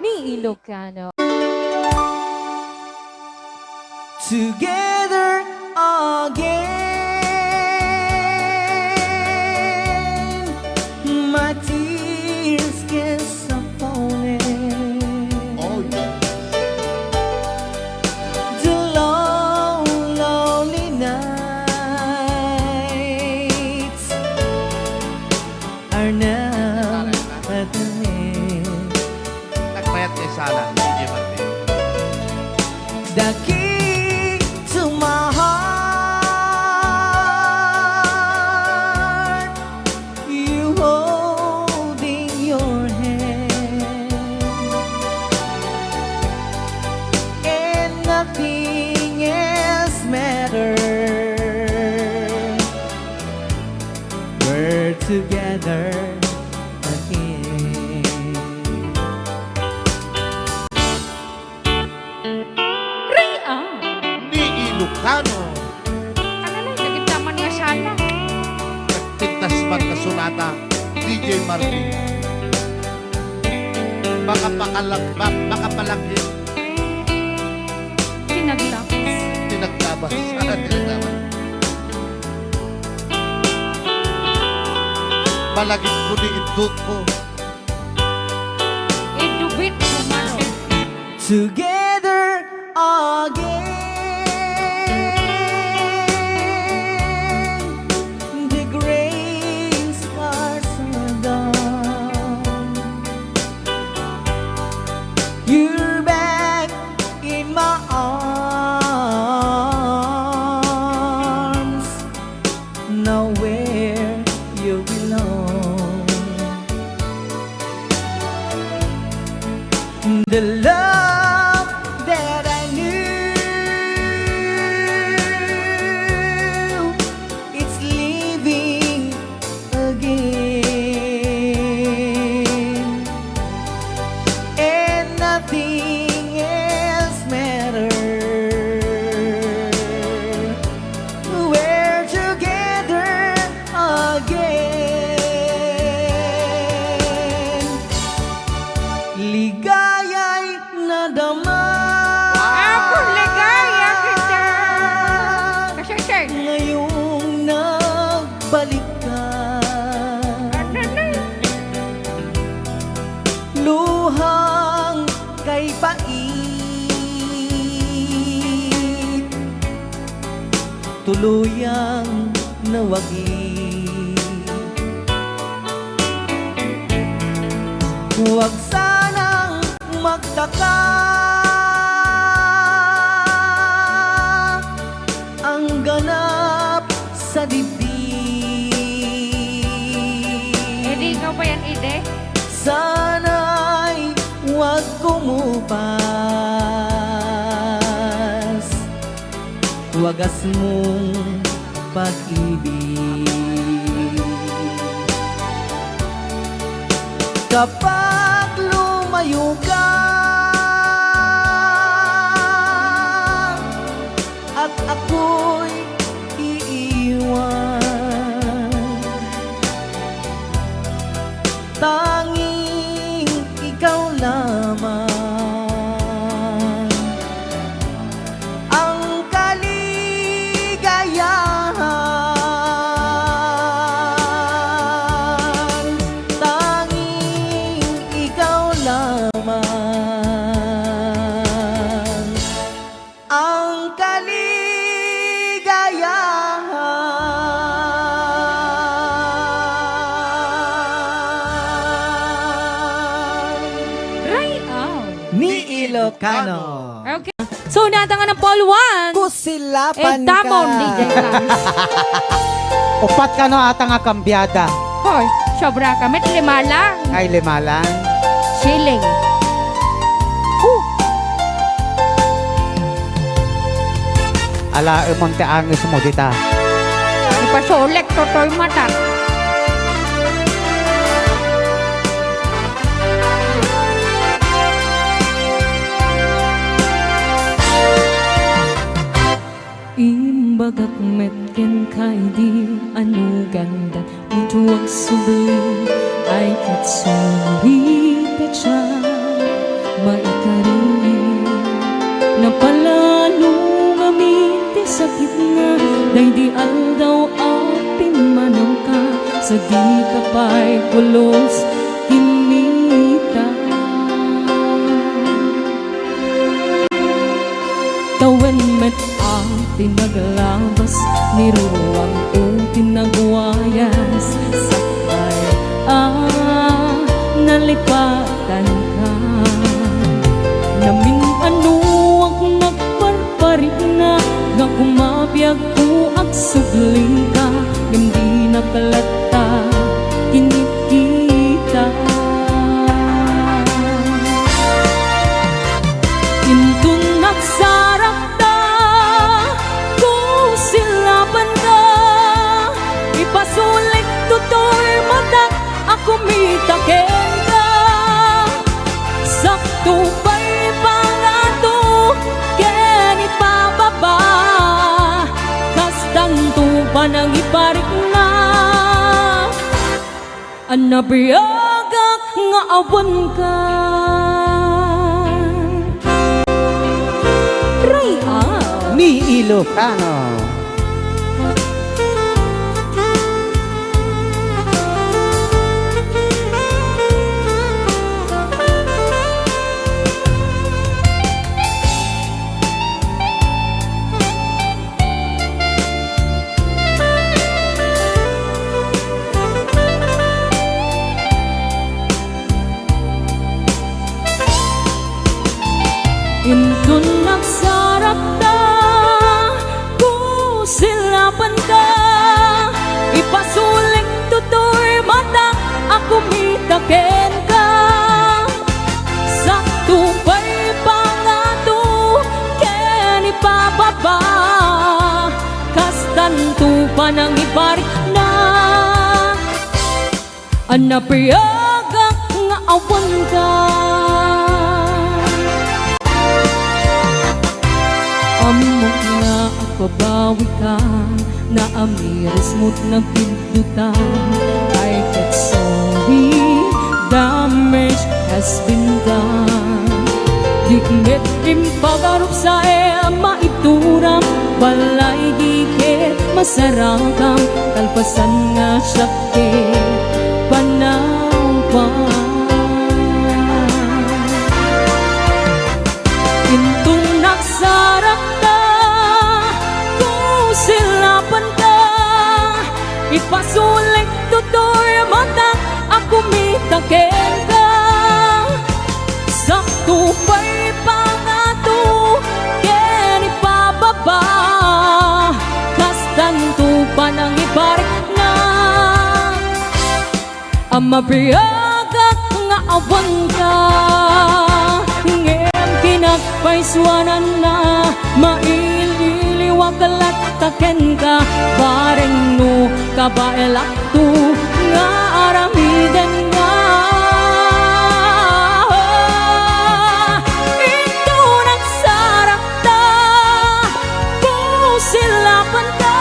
Ni Ilocano. Together again, my tears can stop falling. Oh, yeah. The long, lonely nights are now at the end. Nagbayat ni Sala. Hindi Martin. The key to my heart, you holding your hand, and nothing else matters. We're together again. Ni Ilocano. Alalay, naging naman nga sala. Nagpintas man na sunata. DJ Martin. Makapalagyan. Pinaglapas. Tinagtabas. Tinagtabas. Malagit ko ni indot ko. Idubit mo mano. Together again, the gray scars are gone. You're back in my arms, now where you belong. The love that I knew, it's leaving again, and nothing else matters. We're together again. Ligaya'y nadama. Ako, ligaya kita. Kasi, sir. Ngayong nagbalik ka, luhang kay pait, tuluyang nawagi. Huwag sanang magtaka ang ganap sa dibdib. Edi, ikaw pa yan, Ide? Sana'y huwag kumupas, wagas mong pag-ibig. Kapag lumayo ka at ako'y iiwan, tanging ikaw lamang ang kaligayahan. Tanging ikaw lamang ang kaligayahan Right out. ni Ilocano. Okay. So, natangan ng Paul 1. Kusilapan Tamon, DJ Kams. Upat ka no ata nga kambyada. Hoy, sobra ka. Met 5 lang. Ay, 5 lang. Shilling. Ala, umang teangis mo dita. Ipasolek, totoy mata. Imbagak metken kay di anu ganda utuak subli ay katsuri pecha maikari napalalo ngamin ti sakit nga day di aldaw apin manaw ka sa di kapay kulos kinita tawen met tinaglabas ni ruwang o tinagwayas sakay nalipatan ka namin ano ang nagparparik na nga kumabiyag ko ang subling ka hindi nakalata kinikita intun nagsarap ipasulit tutor mata ako mitaken ka sakto pa'y pangato ken ipababa kastang tupa nang iparik na anabiyagak nga awan ka Raya Ni Ilocano. Intun nagsarap ta, kusilapan ka, ipasuling tutor mata, ako mitaken ka. Sakto pa'y pangato, ken ipababa, kastan tupa nang iparik na. Anapiyagak nga awan ka. Amok nga pabawi ka na amiris mo't nagpindutan I get sorry, damage has been done. Dikmet impagarap sa maituram balay dikit masarakam talpasan nga syakit panawpan intong nagsarap ta kusilapan ka ipasulik tutor mata ako mitaken ka Mapiyagak nga awan ka ngem kinagpaiswanan na maililiwagalat taken ka bareng no kabaelak tu nga aramiden nga ito nagsarap ta pusilapan ka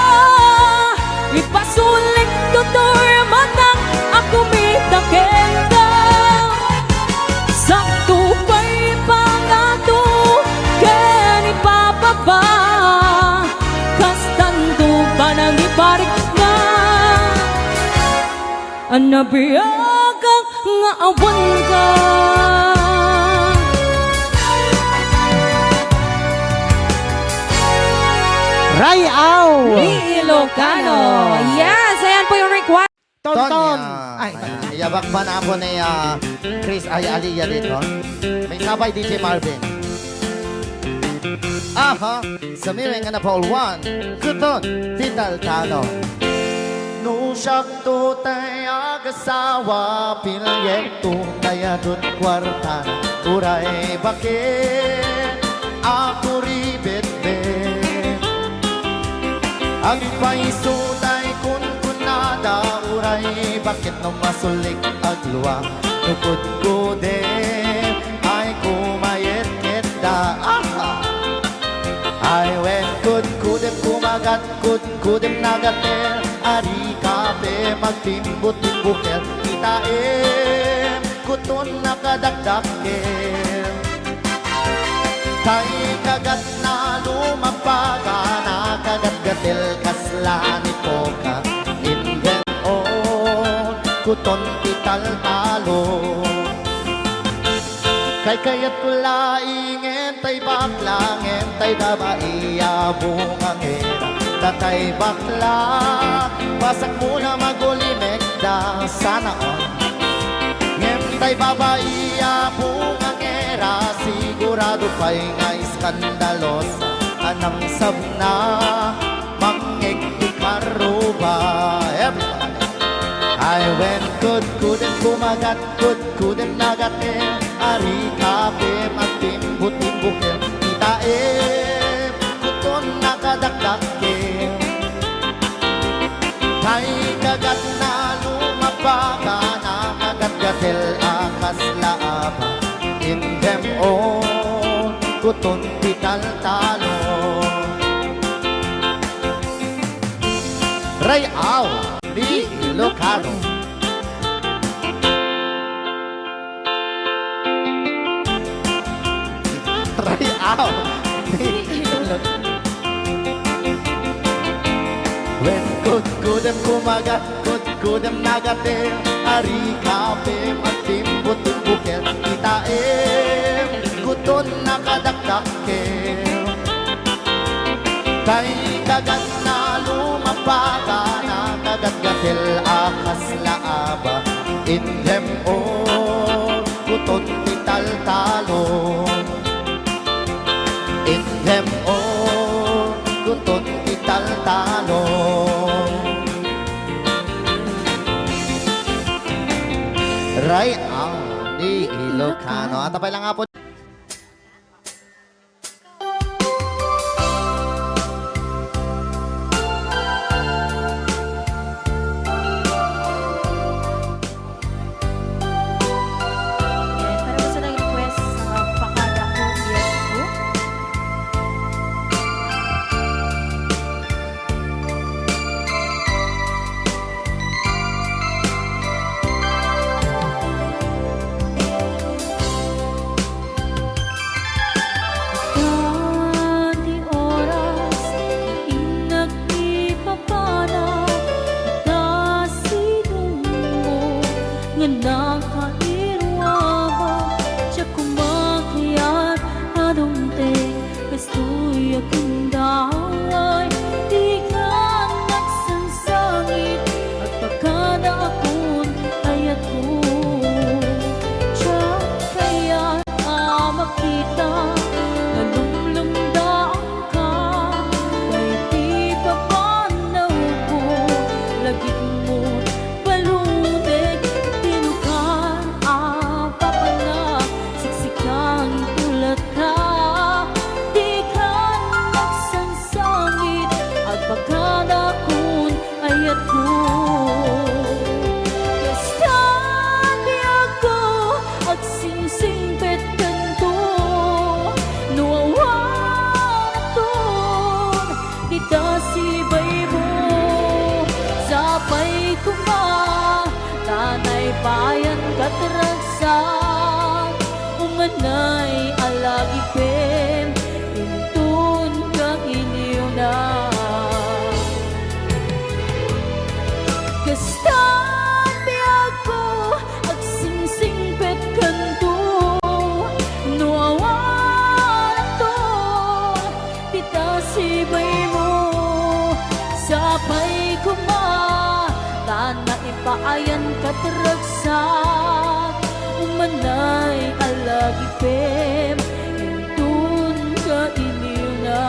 ipasulik tutor matang ako mitaken ka sakto pa'y pangato ken ipapaba kastanto pa nang iparik ka anabiyagak nga awan ka Rayaw! Ilocano. Yes, ayan po yung request. Tonton! Ay, iyabak pa na po ni Chris ay Aliyah dito. May sabay DJ Marvin. Aha, sa miring na Paul 1, Kuton, Vital Tano. No siyak to tayo agasawa, pilyekto tayo dun kwartan. Uray bakit ako ribet-bet. Ang paisutay kun kunada, uray bakit no masulik agluwa. Nukod ko din ay kumayet kita. I went kudem kumagat kudem nagater ari kape magtimbot-timbuker itaem kuton nakadakdaker tay kagat na lumampaga nakagat-gatil kasla ni Poka inden on kuton ital-talo kay kayat pula ingentay bakla ngentay babae abungang era tatay bakla pasak muna magulimek da sana on ngentay babae abungang era sigurado pa'y nga iskandalos anang sabna mangeg ikaruba everybody I went kudem kumagat kudem nagater ari kape magtimbut-timbuker itaem kuton nakadakdaker kay kagat na lumabaga nakagat-gatel akas laaba indem on kuton tital-talo Rayaw ni Ilocano Rayaw ni Ilocano when kudem kumagat kudem nagater ari kape magtimbut-timbuker itaem kuton nakadakdaker kay kagat na lumapaga nakagat-gatil akas laaba indem on kuton tital-talo indem on kuton tital-talo Rayaw ni Ilocano at tapay lang nga po payan kataragsan umanay alagipin intun ka iniw na kastan biag ko agsingsingpet kanto nuawan to kita sibay mo sapay kuma na ipaayan kataragsak umanay alagipem intun ka iniw na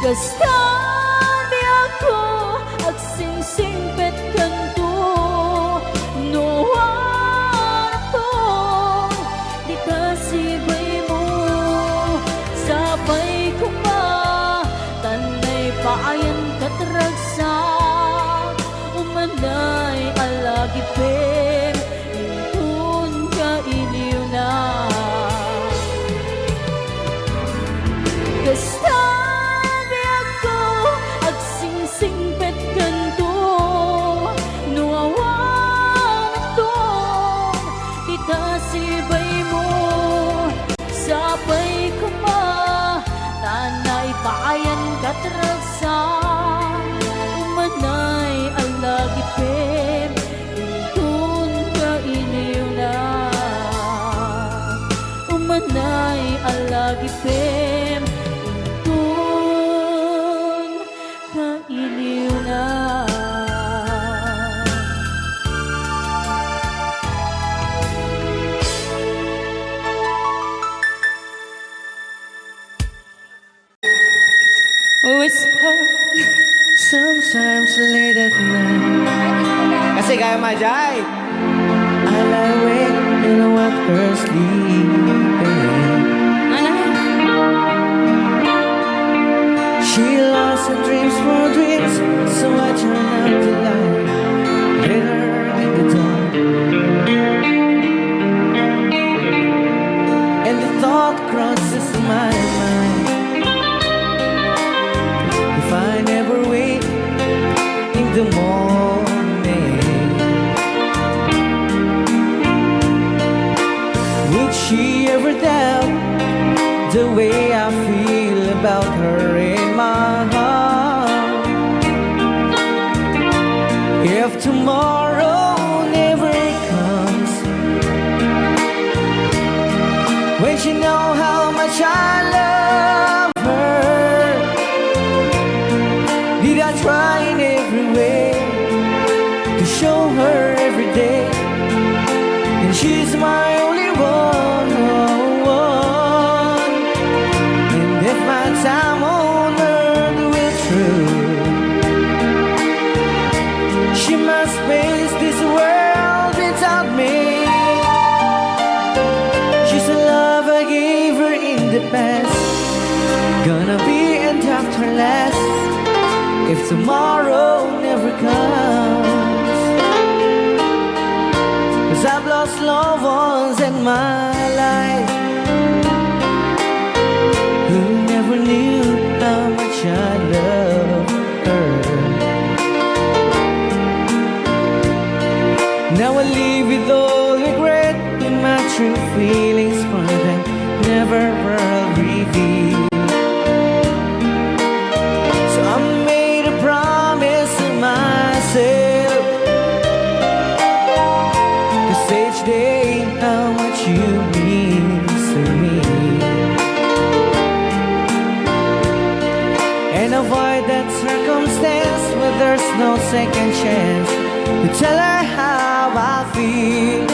kastan di ako agsingsingpet kanto nuwan to di kasibay mo sabay ko pa tanay paayan kataragsak umanay alagipin intun ka iniw na kastan singpet kanto nuawan to kita sibay mo sapay kuma tanay paayan kataragsan umanay alagipin intun ka iniw na umanay alagipin iniw na whisper Sometimes late at night Kasi kaya Majay. I lie awake and watch her sleeping. She lost her dreams for dreams, so I turn out the light, let her in the dark. And the thought crosses my mind, if I never wake in the morning, would she ever doubt the way I feel about her in my heart? If tomorrow never comes, when she know how much I love her, did I try in every way to show her every day, and she's my only one. And if my time on earth will true, she must face this world without me. She's a love I gave her in the past, gonna be and after last if tomorrow never comes. 'Cause I've lost loved ones in my life who never knew how much I love her. Now I live with all regret, and my true feelings for them never will reveal. So I made a promise to myself, 'cause each day I there's no second chance to tell her how I feel.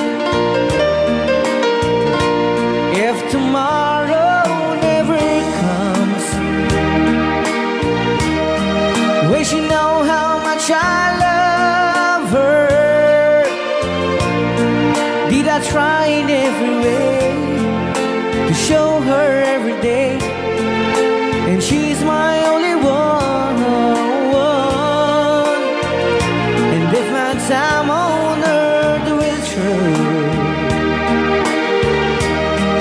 If tomorrow never comes, will she know how much I love her? Did I try in every way to show her every day? And she's my only one. And if my time on earth will through,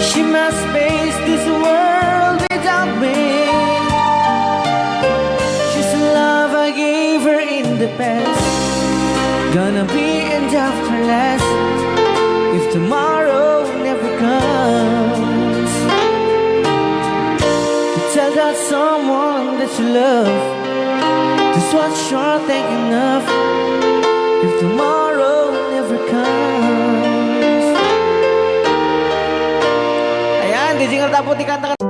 she must face this world without me. She's the love I gave her in the past, gonna be end after last if tomorrow never comes. To tell that someone that you love just what you're thinking of if tomorrow never comes. Ayan, DJ Ngartapo, ikanta ka.